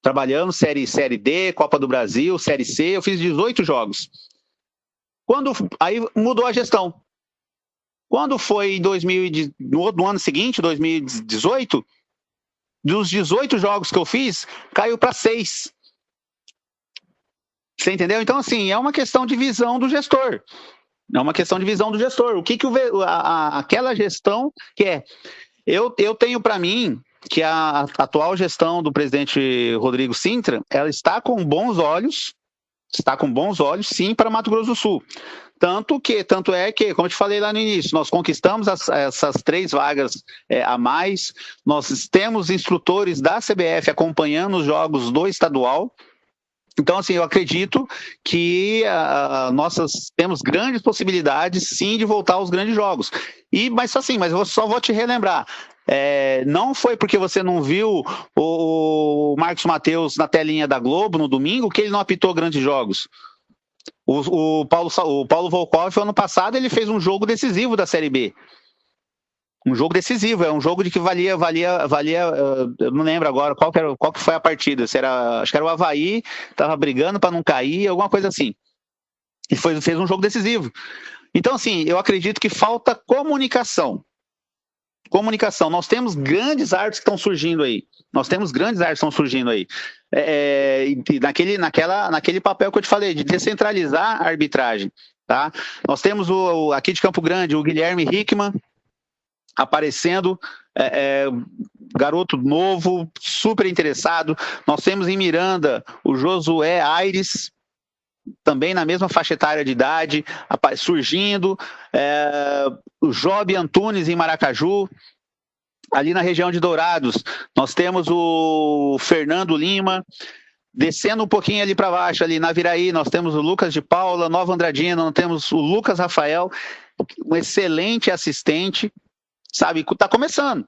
Trabalhando série D, Copa do Brasil, Série C, eu fiz 18 jogos. Aí mudou a gestão. Quando foi no ano seguinte, 2018, dos 18 jogos que eu fiz, caiu para 6. Você entendeu? Então, assim, é uma questão de visão do gestor. É uma questão de visão do gestor. O que aquela gestão quer? Eu tenho para mim que a atual gestão do presidente Rodrigo Sintra, ela está com bons olhos, sim, para Mato Grosso do Sul. Tanto é que, como eu te falei lá no início, nós conquistamos essas 3 vagas a mais, nós temos instrutores da CBF acompanhando os jogos do estadual. Então, assim, eu acredito que nós temos grandes possibilidades, sim, de voltar aos grandes jogos. Mas eu só vou te relembrar. Não foi porque você não viu o Marcos Matheus na telinha da Globo no domingo que ele não apitou grandes jogos. O Paulo Volkov, ano passado, ele fez um jogo decisivo da Série B. Um jogo decisivo, é um jogo de que valia, eu não lembro agora qual que foi a partida, acho que era o Avaí, estava brigando para não cair, alguma coisa assim. E fez um jogo decisivo. Então, assim, eu acredito que falta comunicação. Nós temos grandes árbitros que estão surgindo aí. Naquele papel que eu te falei, de descentralizar a arbitragem. Tá? Nós temos aqui de Campo Grande, o Guilherme Hickman, aparecendo, garoto novo, super interessado. Nós temos em Miranda o Josué Aires, também na mesma faixa etária de idade, surgindo. O Job Antunes em Maracaju. Ali na região de Dourados, nós temos o Fernando Lima. Descendo um pouquinho ali para baixo, ali na Viraí, nós temos o Lucas de Paula, Nova Andradina, nós temos o Lucas Rafael, um excelente assistente. Sabe, está começando,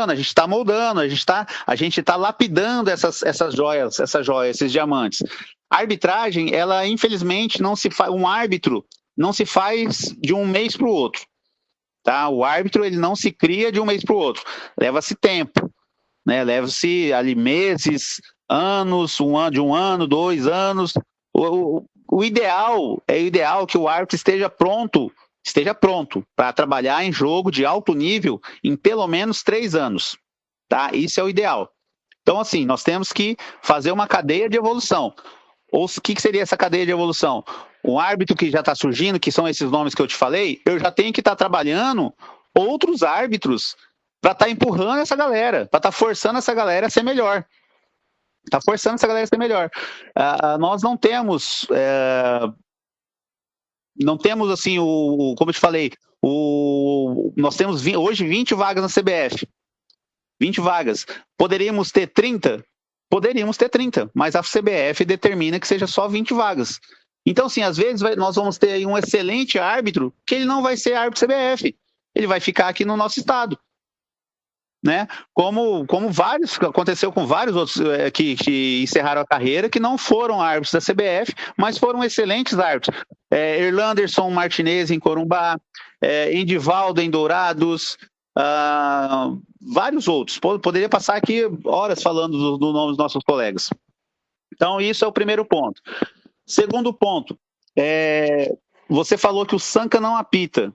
a gente está moldando, a gente tá lapidando essas joias, esses diamantes. A arbitragem, ela infelizmente um árbitro não se faz de um mês para o outro, tá? O árbitro, ele não se cria de um mês para o outro, leva-se tempo, né? Leva-se ali meses, anos, de um ano, 2 anos. O ideal que o árbitro esteja pronto para trabalhar em jogo de alto nível em pelo menos 3 anos, tá? Isso é o ideal. Então, assim, nós temos que fazer uma cadeia de evolução. Ou o que seria essa cadeia de evolução? Um árbitro que já está surgindo, que são esses nomes que eu te falei, eu já tenho que estar trabalhando outros árbitros para estar empurrando essa galera, para estar forçando essa galera a ser melhor. Nós não temos... Não temos, assim, como eu te falei, nós temos hoje 20 vagas na CBF. 20 vagas. Poderíamos ter 30? Poderíamos ter 30, mas a CBF determina que seja só 20 vagas. Então, assim, às vezes nós vamos ter aí um excelente árbitro que ele não vai ser árbitro CBF. Ele vai ficar aqui no nosso estado. né? Como vários, aconteceu com vários outros que encerraram a carreira, que não foram árbitros da CBF, mas foram excelentes árbitros. Erlanderson Martinez em Corumbá, Endivaldo em Dourados, vários outros. Poderia passar aqui horas falando do nome dos nossos colegas. Então, isso é o primeiro ponto. Segundo ponto, você falou que o Sanca não apita.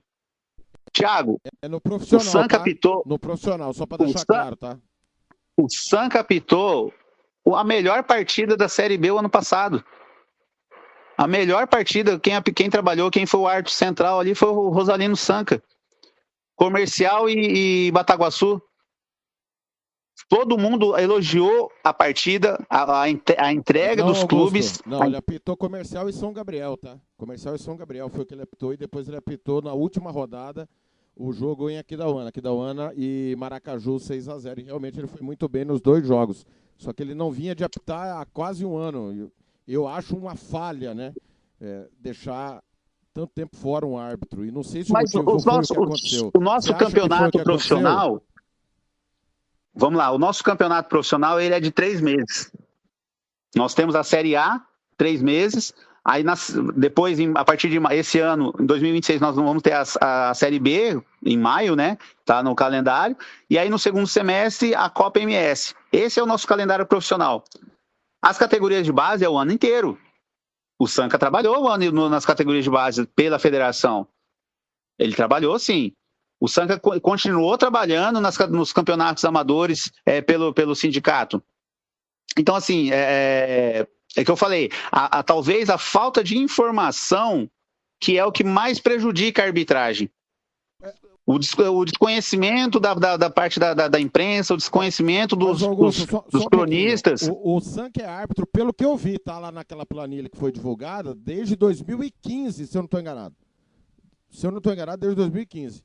Thiago, no profissional, o Sanca tá? apitou... No profissional, só para deixar claro, tá? O Sanca apitou a melhor partida da Série B o ano passado. A melhor partida, quem trabalhou, quem foi o árbitro central ali foi o Rosalino Sanca. Comercial e Bataguaçu. Todo mundo elogiou a partida, a entrega dos clubes. Não, ele apitou Comercial e São Gabriel, tá? Comercial e São Gabriel foi o que ele apitou, e depois ele apitou na última rodada o jogo em Aquidauana e Maracaju 6-0. E realmente ele foi muito bem nos dois jogos. Só que ele não vinha de apitar há quase um ano. Eu acho uma falha, né? Deixar tanto tempo fora um árbitro. E não sei se o motivo foi o que aconteceu. O nosso campeonato profissional... Vamos lá, o nosso campeonato profissional ele é de 3 meses. Nós temos a Série A, 3 meses. Aí depois, a partir de esse ano, em 2026, nós vamos ter a Série B, em maio, né? Tá no calendário. E aí no segundo semestre, a Copa MS. Esse é o nosso calendário profissional. As categorias de base é o ano inteiro. O Sanca trabalhou o ano nas categorias de base pela federação. Ele trabalhou, sim. O Sanca continuou trabalhando nos campeonatos amadores pelo sindicato. Então, assim, é que eu falei, talvez a falta de informação que é o que mais prejudica a arbitragem. O desconhecimento da parte da imprensa, o desconhecimento dos cronistas. O Sanca é árbitro, pelo que eu vi, tá lá naquela planilha que foi divulgada, desde 2015, se eu não estou enganado. Desde 2015.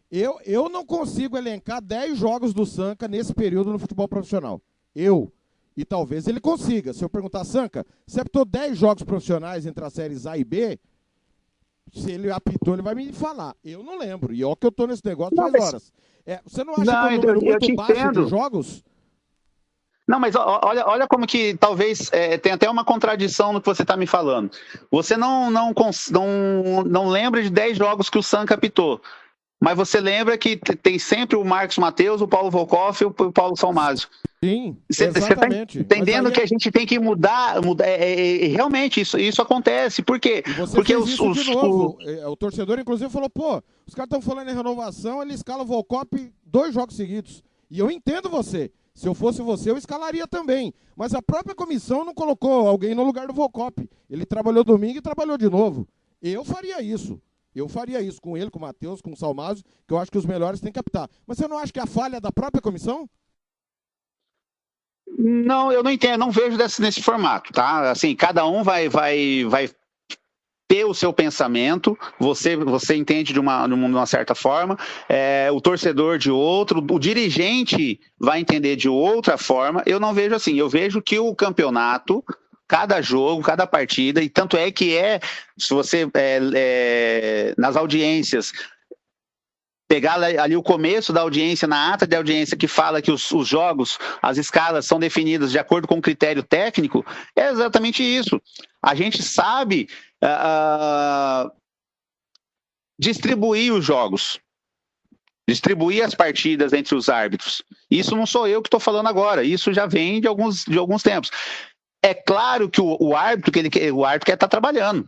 Eu não consigo elencar 10 jogos do Sanca nesse período no futebol profissional. E talvez ele consiga. Se eu perguntar, Sanca, você apitou 10 jogos profissionais entre as séries A e B? Se ele apitou, ele vai me falar. Eu não lembro. E ó que eu tô nesse negócio faz horas. Você não acha que é um número muito baixo de jogos? Não, mas olha como que talvez tem até uma contradição no que você está me falando. Você não lembra de 10 jogos que o Sanca apitou. Mas você lembra que tem sempre o Marcos Mateus, o Paulo Volkoff e o Paulo Salmásio. Sim, exatamente. Você está entendendo que a gente tem que mudar realmente, isso acontece. Por quê? Porque de novo. O torcedor, inclusive, falou, os caras estão falando em renovação, ele escala o Volkoff 2 jogos seguidos. E eu entendo você. Se eu fosse você, eu escalaria também. Mas a própria comissão não colocou alguém no lugar do Volkoff. Ele trabalhou domingo e trabalhou de novo. Eu faria isso. Com ele, com o Matheus, com o Salmásio, que eu acho que os melhores têm que apitar. Mas você não acha que é a falha da própria comissão? Não, eu não entendo, não vejo nesse formato, tá? Assim, cada um vai ter o seu pensamento, você entende de uma certa forma, o torcedor de outro, o dirigente vai entender de outra forma. Eu não vejo assim, eu vejo que o campeonato, cada jogo, cada partida, e tanto é que se você nas audiências pegar ali o começo da audiência, na ata de audiência que fala que os jogos, as escalas são definidas de acordo com o critério técnico, é exatamente isso. A gente sabe distribuir os jogos, distribuir as partidas entre os árbitros. Isso não sou eu que estou falando agora, isso já vem de alguns tempos. É claro que o árbitro quer estar trabalhando.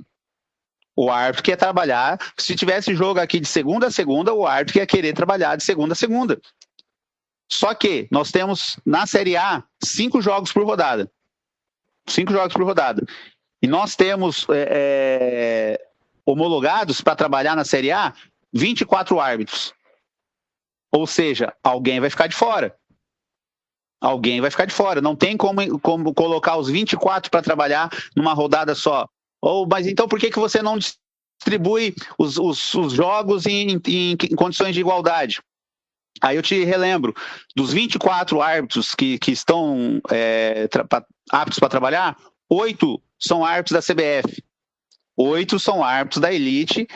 O árbitro quer trabalhar. Se tivesse jogo aqui de segunda a segunda, o árbitro ia querer trabalhar de segunda a segunda. Só que nós temos, na Série A, 5 jogos por rodada. 5 jogos por rodada. E nós temos homologados para trabalhar na Série A 24 árbitros. Ou seja, alguém vai ficar de fora. Alguém vai ficar de fora. Não tem como colocar os 24 para trabalhar numa rodada só. Mas então por que você não distribui os jogos em condições de igualdade? Aí eu te relembro, dos 24 árbitros que estão aptos para trabalhar, 8 são árbitros da CBF, 8 são árbitros da elite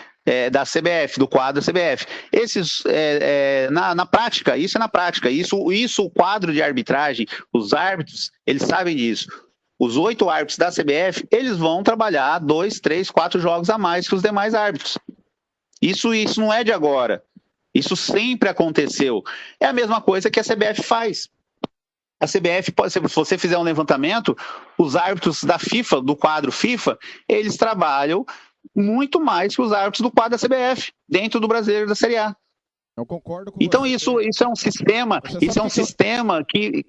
da CBF, do quadro da CBF. Esses, na prática, isso é na prática. Isso o quadro de arbitragem, os árbitros, eles sabem disso. Os 8 árbitros da CBF, eles vão trabalhar 2, 3, 4 jogos a mais que os demais árbitros. Isso não é de agora. Isso sempre aconteceu. É a mesma coisa que a CBF faz. A CBF, se você fizer um levantamento, os árbitros da FIFA, do quadro FIFA, eles trabalham muito mais que os árbitros do quadro da CBF, dentro do Brasileiro da Série A. Eu concordo com então você. Isso é um sistema, que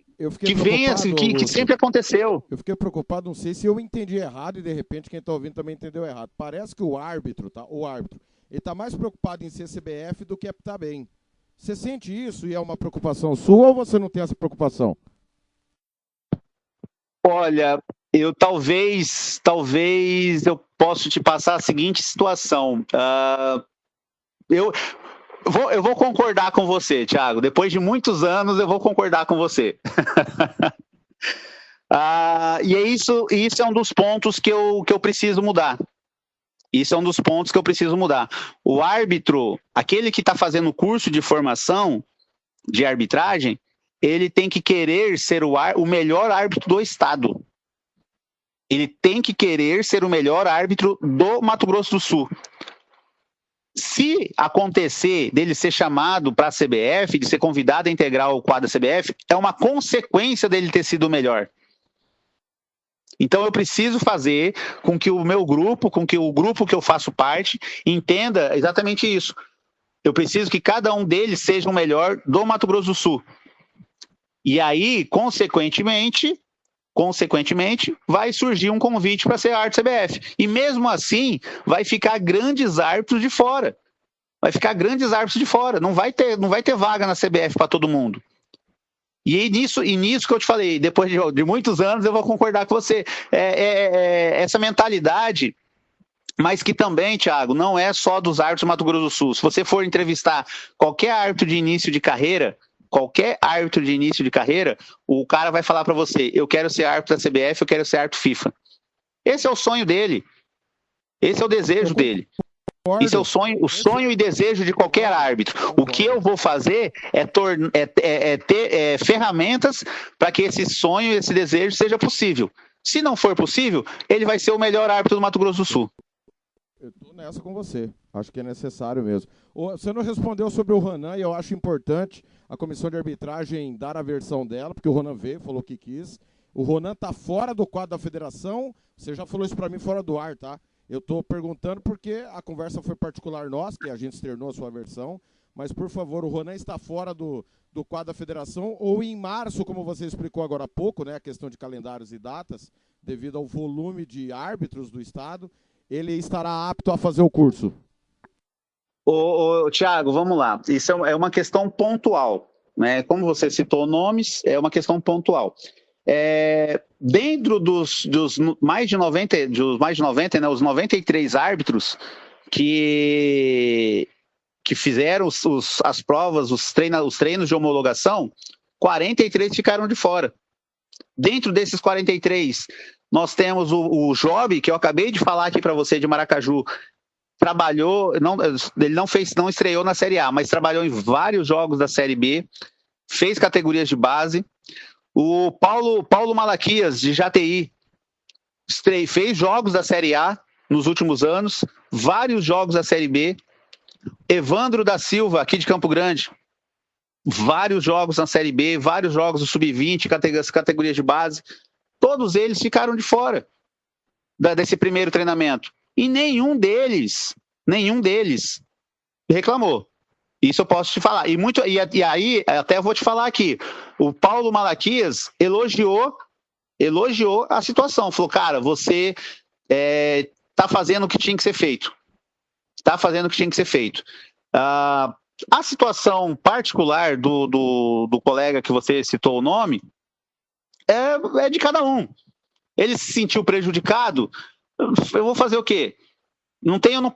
vem assim, que sempre aconteceu. Eu fiquei preocupado, não sei se eu entendi errado e de repente quem está ouvindo também entendeu errado. Parece que o árbitro, ele está mais preocupado em ser CBF do que apitar bem. Você sente isso e é uma preocupação sua ou você não tem essa preocupação? Olha, eu talvez eu possa te passar a seguinte situação. Eu vou concordar com você, Thiago. Depois de muitos anos, eu vou concordar com você. E isso é um dos pontos que eu preciso mudar. Isso é um dos pontos que eu preciso mudar. O árbitro, aquele que está fazendo o curso de formação de arbitragem, ele tem que querer ser o melhor árbitro do estado. Ele tem que querer ser o melhor árbitro do Mato Grosso do Sul. Se acontecer dele ser chamado para a CBF, de ser convidado a integrar o quadro da CBF, é uma consequência dele ter sido o melhor. Então eu preciso fazer com que o meu grupo, com que o grupo que eu faço parte, entenda exatamente isso. Eu preciso que cada um deles seja o melhor do Mato Grosso do Sul. E aí, consequentemente, vai surgir um convite para ser árbitro CBF. E mesmo assim, vai ficar grandes árbitros de fora. Não vai ter vaga na CBF para todo mundo. E nisso que eu te falei, depois de muitos anos, eu vou concordar com você. Essa mentalidade, mas que também, Thiago, não é só dos árbitros do Mato Grosso do Sul. Se você for entrevistar qualquer árbitro de início de carreira, o cara vai falar para você: eu quero ser árbitro da CBF, eu quero ser árbitro FIFA. Esse é o sonho dele. Esse é o desejo dele. Isso é o sonho e desejo de qualquer árbitro. O que eu vou fazer é ter ferramentas para que esse sonho e esse desejo seja possível. Se não for possível, ele vai ser o melhor árbitro do Mato Grosso do Sul. Eu estou nessa com você. Acho que é necessário mesmo. Você não respondeu sobre o Ronan e eu acho importante a comissão de arbitragem dar a versão dela, porque o Ronan veio, falou que quis. O Ronan está fora do quadro da federação. Você já falou isso para mim fora do ar, tá? Eu estou perguntando porque a conversa foi particular nossa, que a gente externou a sua versão. Mas, por favor, o Ronan está fora do quadro da federação ou em março, como você explicou agora há pouco, né, a questão de calendários e datas, devido ao volume de árbitros do estado, ele estará apto a fazer o curso. Thiago, vamos lá. Isso é uma questão pontual, né? Como você citou nomes, é uma questão pontual. Dentro dos mais de 90, né, os 93 árbitros que fizeram as provas, os treinos de homologação, 43 ficaram de fora. Dentro desses 43, nós temos o Job, que eu acabei de falar aqui para você, de Maracaju. Ele não estreou na Série A, mas trabalhou em vários jogos da Série B, fez categorias de base. O Paulo Malaquias, de Jati, fez jogos da Série A nos últimos anos, vários jogos da Série B. Evandro da Silva, aqui de Campo Grande, vários jogos na Série B, vários jogos do Sub-20, categorias de base. Todos eles ficaram de fora desse primeiro treinamento. E nenhum deles reclamou. Isso eu posso te falar. E aí, até vou te falar aqui, o Paulo Malaquias elogiou a situação. Falou: cara, você está fazendo o que tinha que ser feito. A situação particular do colega que você citou o nome é de cada um. Ele se sentiu prejudicado. Eu vou fazer o quê? Eu não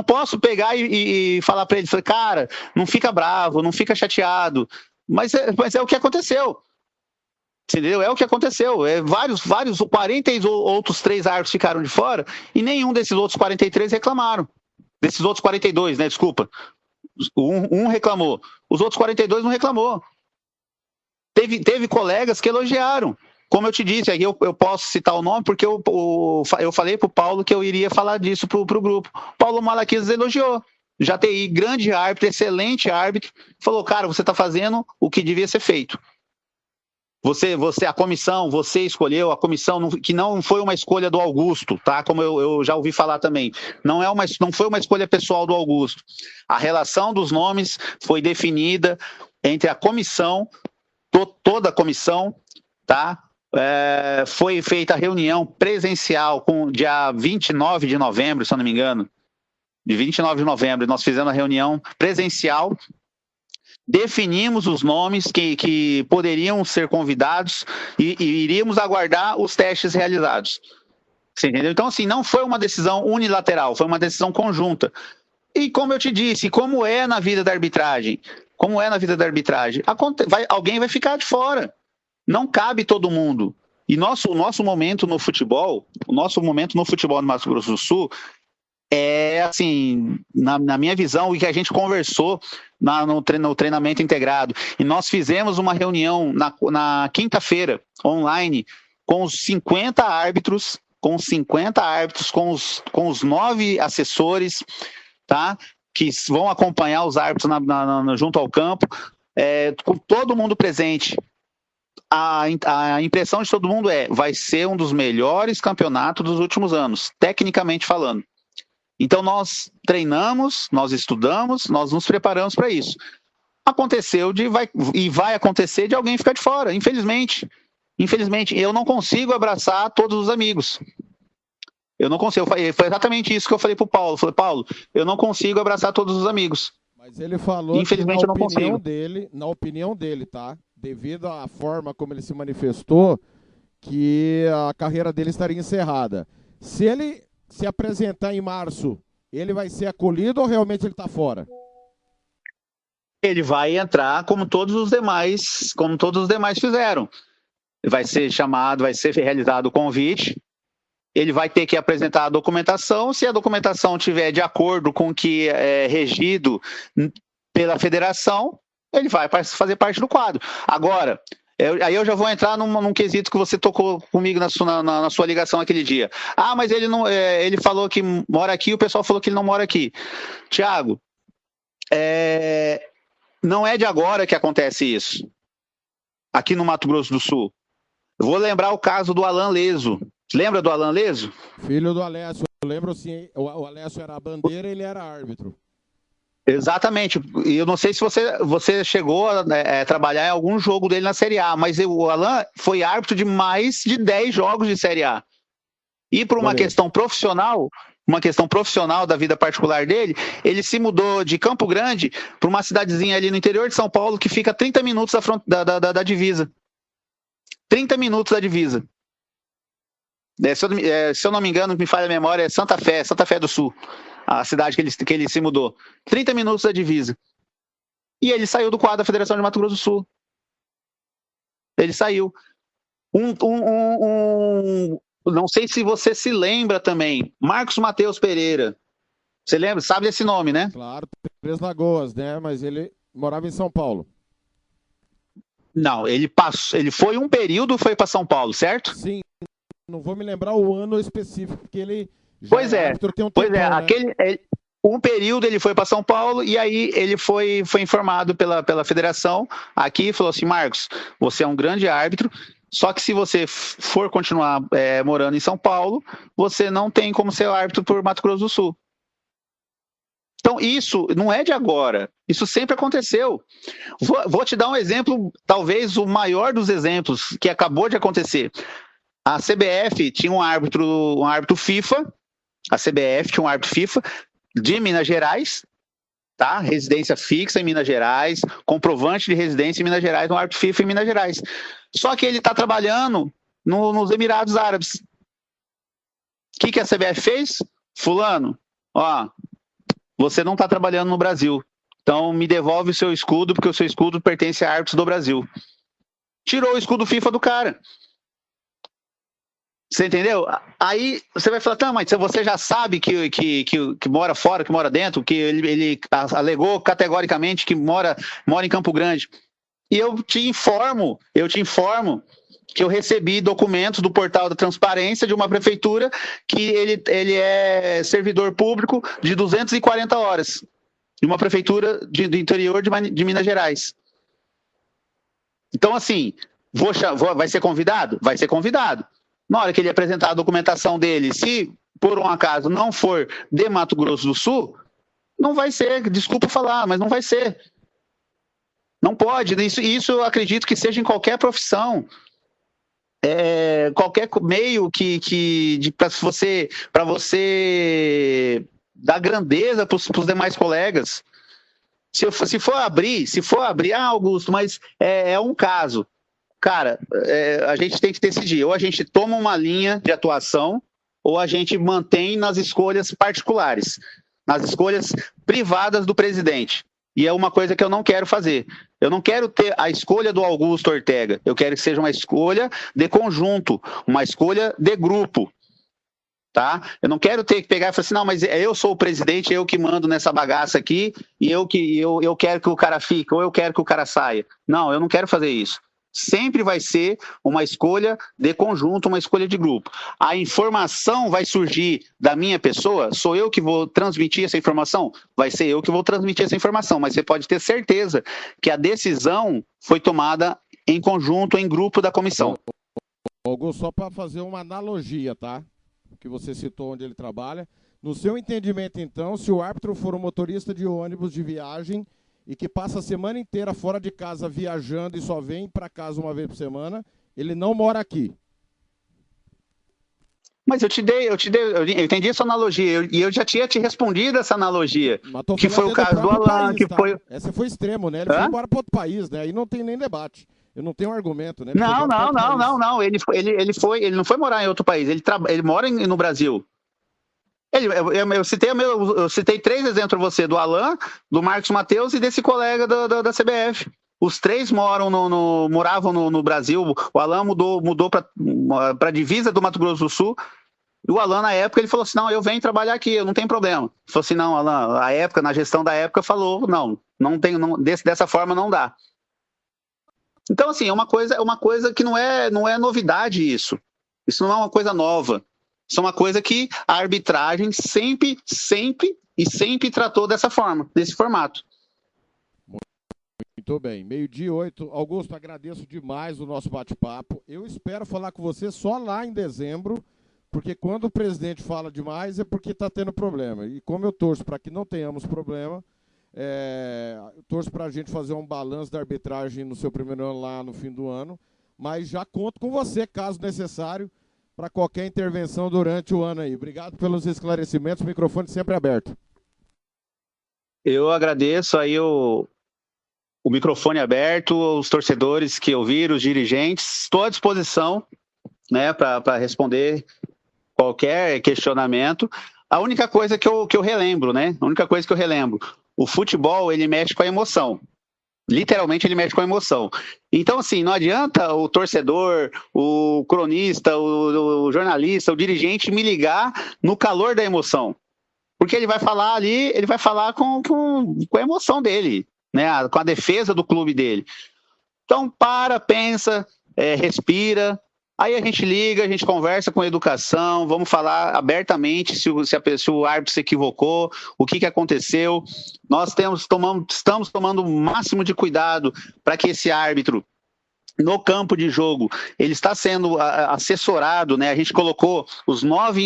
posso pegar e falar para ele: cara, não fica bravo, não fica chateado. Mas é o que aconteceu. Entendeu? É o que aconteceu. Vários 40 outros 3 árbitros ficaram de fora e nenhum desses outros 43 reclamaram. Desses outros 42, né? Desculpa. Um reclamou. Os outros 42 não reclamou. Teve colegas que elogiaram. Como eu te disse, aí eu posso citar o nome porque eu falei para o Paulo que eu iria falar disso para o grupo. Paulo Malaquias elogiou. JTI, grande árbitro, excelente árbitro, falou, cara, você está fazendo o que devia ser feito. A comissão, você escolheu a comissão, que não foi uma escolha do Augusto, tá? Como eu já ouvi falar também. Não foi uma escolha pessoal do Augusto. A relação dos nomes foi definida entre a comissão, toda a comissão, tá? Foi feita a reunião presencial com dia 29 de novembro, se eu não me engano. De 29 de novembro, nós fizemos a reunião presencial, definimos os nomes que poderiam ser convidados e iríamos aguardar os testes realizados. Você entendeu? Então, assim, não foi uma decisão unilateral, foi uma decisão conjunta. E como eu te disse, como é na vida da arbitragem, alguém vai ficar de fora. Não cabe todo mundo. E o nosso momento no futebol no Mato Grosso do Sul é, assim, na minha visão, o que a gente conversou no treinamento integrado. E nós fizemos uma reunião na quinta-feira, online, com os 50 árbitros, com os 9 assessores, tá? Que vão acompanhar os árbitros junto ao campo, com todo mundo presente. A impressão de todo mundo vai ser um dos melhores campeonatos dos últimos anos, tecnicamente falando. Então nós treinamos, nós estudamos, nós nos preparamos para isso. Vai acontecer de alguém ficar de fora, infelizmente. Infelizmente, eu não consigo abraçar todos os amigos. Eu não consigo. Foi exatamente isso que eu falei para o Paulo. Eu falei, Paulo, eu não consigo abraçar todos os amigos. Mas ele falou infelizmente, que eu não consigo. Na opinião dele, tá? Devido à forma como ele se manifestou, que a carreira dele estaria encerrada. Se ele se apresentar em março, ele vai ser acolhido ou realmente ele está fora? Ele vai entrar como todos os demais fizeram. Vai ser chamado, vai ser realizado o convite, ele vai ter que apresentar a documentação, se a documentação estiver de acordo com o que é regido pela federação, ele vai fazer parte do quadro. Agora, aí eu já vou entrar num quesito que você tocou comigo na sua ligação aquele dia. Ah, mas ele falou que mora aqui, o pessoal falou que ele não mora aqui. Tiago, não é de agora que acontece isso, aqui no Mato Grosso do Sul. Eu vou lembrar o caso do Alan Leso. Lembra do Alan Leso? Filho do Alessio, eu lembro sim, o Alessio era a bandeira e ele era árbitro. Exatamente, e eu não sei se você chegou a trabalhar em algum jogo dele na Série A, mas o Alan foi árbitro de mais de 10 jogos de Série A. E por uma questão profissional da vida particular dele, ele se mudou de Campo Grande para uma cidadezinha ali no interior de São Paulo que fica a 30 minutos da divisa. 30 minutos da divisa. Se eu não me engano, me falha a memória, é Santa Fé do Sul, a cidade que ele se mudou. 30 minutos da divisa. E ele saiu do quadro da Federação de Mato Grosso do Sul. Ele saiu. Não sei se você se lembra também, Marcos Mateus Pereira. Você lembra? Sabe desse nome, né? Claro, Três Lagoas, né? Mas ele morava em São Paulo. Não, ele foi um período, foi para São Paulo, certo? Sim, não vou me lembrar o ano específico, porque ele já tem um tempão, né? Um período ele foi para São Paulo e aí ele foi informado pela federação aqui e falou assim, Marcos, você é um grande árbitro, só que se você for continuar morando em São Paulo, você não tem como ser árbitro por Mato Grosso do Sul. Então, isso não é de agora. Isso sempre aconteceu. Vou te dar um exemplo, talvez o maior dos exemplos, que acabou de acontecer. A CBF tinha um árbitro FIFA. A CBF tinha um árbitro FIFA de Minas Gerais, tá? Residência fixa em Minas Gerais, comprovante de residência em Minas Gerais, um árbitro FIFA em Minas Gerais. Só que ele está trabalhando nos Emirados Árabes. O que a CBF fez? Fulano, você não está trabalhando no Brasil, então me devolve o seu escudo, porque o seu escudo pertence a árbitros do Brasil. Tirou o escudo FIFA do cara. Você entendeu? Aí você vai falar, tá, mas você já sabe que mora fora, que mora dentro, que ele alegou categoricamente que mora em Campo Grande. E eu te informo que eu recebi documentos do portal da transparência de uma prefeitura que ele é servidor público de 240 horas, de uma prefeitura do interior de Minas Gerais. Então, assim, vai ser convidado? Vai ser convidado. Na hora que ele apresentar a documentação dele, se por um acaso não for de Mato Grosso do Sul, não vai ser, desculpa falar, mas não vai ser. Não pode, isso eu acredito que seja em qualquer profissão. Qualquer meio para você dar grandeza para os demais colegas. Se for abrir, Augusto, mas é um caso. Cara, a gente tem que decidir. Ou a gente toma uma linha de atuação, ou a gente mantém nas escolhas particulares, nas escolhas privadas do presidente. E é uma coisa que eu não quero fazer. Eu não quero ter a escolha do Augusto Ortega. Eu quero que seja uma escolha de conjunto, uma escolha de grupo. Tá? Eu não quero ter que pegar e falar assim, não, mas eu sou o presidente, eu que mando nessa bagaça aqui, e eu quero que o cara fique, ou eu quero que o cara saia. Não, eu não quero fazer isso. Sempre vai ser uma escolha de conjunto, uma escolha de grupo. A informação vai surgir da minha pessoa? Sou eu que vou transmitir essa informação? Vai ser eu que vou transmitir essa informação, mas você pode ter certeza que a decisão foi tomada em conjunto, em grupo da comissão. Augusto, só para fazer uma analogia, tá? Que você citou onde ele trabalha. No seu entendimento, então, se o árbitro for um motorista de ônibus de viagem e que passa a semana inteira fora de casa viajando e só vem para casa uma vez por semana, ele não mora aqui. Mas eu entendi essa analogia, e eu já tinha te respondido essa analogia, que foi o caso do Alan, país, que tá? foi... Esse foi extremo, né? Ele foi embora para outro país, né? Aí não tem nem debate. Eu não tenho um argumento, né? Não. Ele não foi morar em outro país, ele mora no Brasil. Eu citei 3 exemplos para você, do Alan, do Marcos Mateus e desse colega da CBF. Os 3 moravam no Brasil. O Alan mudou para a divisa do Mato Grosso do Sul. E o Alan, na época, ele falou assim, não, eu venho trabalhar aqui, eu não tenho problema. Ele falou assim, não, Alan, na gestão da época, falou, dessa forma não dá. Então, assim, é uma coisa que não é novidade isso. Isso não é uma coisa nova. Isso é uma coisa que a arbitragem sempre tratou dessa forma, desse formato. Muito bem. 12:08. Augusto, agradeço demais o nosso bate-papo. Eu espero falar com você só lá em dezembro, porque quando o presidente fala demais é porque está tendo problema. E como eu torço para que não tenhamos problema, eu torço para a gente fazer um balanço da arbitragem no seu primeiro ano lá no fim do ano, mas já conto com você, caso necessário, para qualquer intervenção durante o ano aí. Obrigado pelos esclarecimentos, o microfone sempre aberto. Eu agradeço aí o microfone aberto, os torcedores que ouviram, os dirigentes, estou à disposição, né, para responder qualquer questionamento. A única coisa que eu relembro, né, o futebol, ele mexe com a emoção. Literalmente ele mexe com a emoção. Então, assim, não adianta o torcedor, o cronista, o jornalista, o dirigente me ligar no calor da emoção. Porque ele vai falar ali, ele vai falar com a emoção dele, né? Com a defesa do clube dele. Então, pensa, respira. Aí a gente liga, a gente conversa com a educação, vamos falar abertamente se o árbitro se equivocou, o que aconteceu. Nós estamos tomando o máximo de cuidado para que esse árbitro, no campo de jogo, ele está sendo assessorado, né? A gente colocou os 9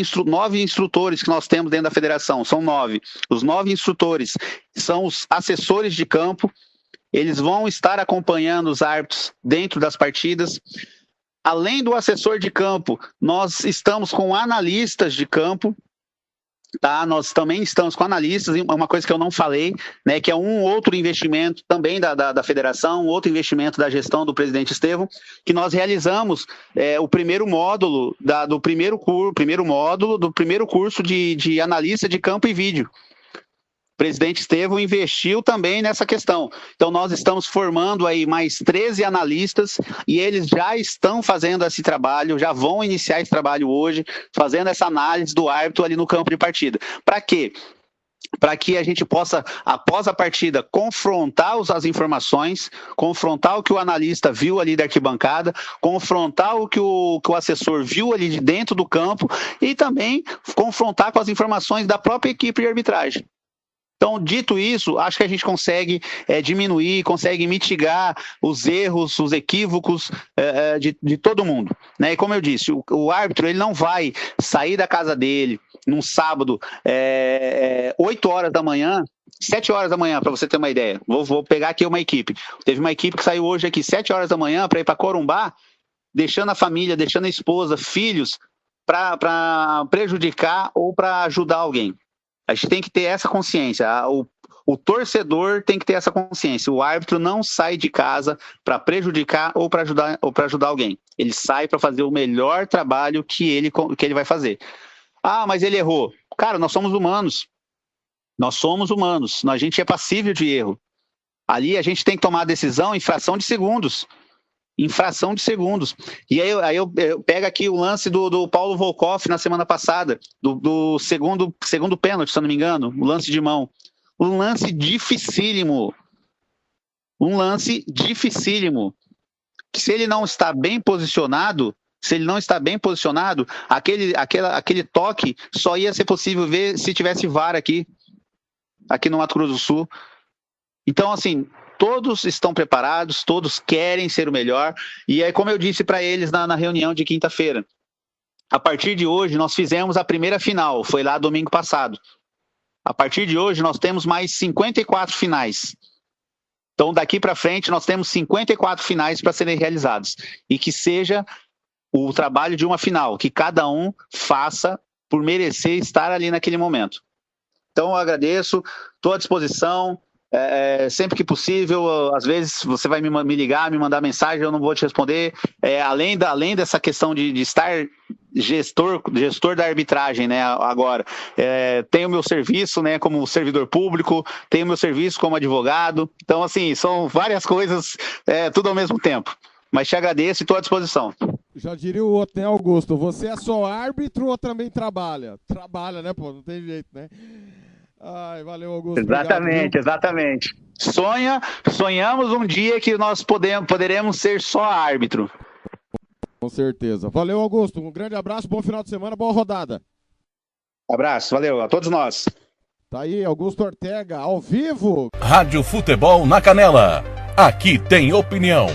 instrutores que nós temos dentro da federação, são 9. Os 9 instrutores são os assessores de campo, eles vão estar acompanhando os árbitros dentro das partidas. Além do assessor de campo, nós estamos com analistas de campo, tá? Nós também estamos com analistas, uma coisa que eu não falei, né, que é um outro investimento também da federação, outro investimento da gestão do presidente Estevão, que nós realizamos o primeiro módulo do primeiro curso de analista de campo e vídeo. presidente Estevão investiu também nessa questão. Então, nós estamos formando aí mais 13 analistas e eles já estão fazendo esse trabalho, já vão iniciar esse trabalho hoje, fazendo essa análise do árbitro ali no campo de partida. Para quê? Para que a gente possa, após a partida, confrontar as informações, confrontar o que o analista viu ali da arquibancada, confrontar o que o assessor viu ali de dentro do campo e também confrontar com as informações da própria equipe de arbitragem. Então, dito isso, acho que a gente consegue diminuir, consegue mitigar os erros, os equívocos de todo mundo, né? E como eu disse, o árbitro ele não vai sair da casa dele num sábado, 8 horas da manhã, 7 horas da manhã, para você ter uma ideia. Vou pegar aqui uma equipe. Teve uma equipe que saiu hoje aqui 7 horas da manhã para ir para Corumbá, deixando a família, deixando a esposa, filhos, para prejudicar ou para ajudar alguém. A gente tem que ter essa consciência, o torcedor tem que ter essa consciência. O árbitro não sai de casa para prejudicar ou para ajudar alguém. Ele sai para fazer o melhor trabalho que ele vai fazer. Ah, mas ele errou. Cara, nós somos humanos. Nós somos humanos. A gente é passível de erro. Ali a gente tem que tomar a decisão em fração de segundos. Infração de segundos. E aí eu pego aqui o lance do Paulo Volkoff na semana passada, do segundo pênalti, se eu não me engano, o lance de mão. Um lance dificílimo. Que se ele não está bem posicionado, aquele toque só ia ser possível ver se tivesse VAR aqui no Mato Grosso do Sul. Então, assim, todos estão preparados, todos querem ser o melhor. E é como eu disse para eles na reunião de quinta-feira. A partir de hoje, nós fizemos a primeira final, foi lá domingo passado. A partir de hoje, nós temos mais 54 finais. Então, daqui para frente, nós temos 54 finais para serem realizadas. E que seja o trabalho de uma final, que cada um faça por merecer estar ali naquele momento. Então, eu agradeço, estou à disposição. Sempre que possível, às vezes você vai me ligar, me mandar mensagem, eu não vou te responder. Além dessa questão de estar gestor da arbitragem, né, agora, tenho o meu serviço, né, como servidor público, tenho o meu serviço como advogado. Então, assim, são várias coisas, tudo ao mesmo tempo. Mas te agradeço e estou à disposição. Já diria o outro, né, Augusto? Você é só árbitro ou também trabalha? Trabalha, né, pô? Não tem jeito, né? Ai, valeu, Augusto. Exatamente. Sonhamos um dia que nós poderemos ser só árbitro. Com certeza. Valeu, Augusto. Um grande abraço, bom final de semana, boa rodada. Abraço, valeu a todos nós. Tá aí, Augusto Ortega, ao vivo. Rádio Futebol na Canela. Aqui tem opinião.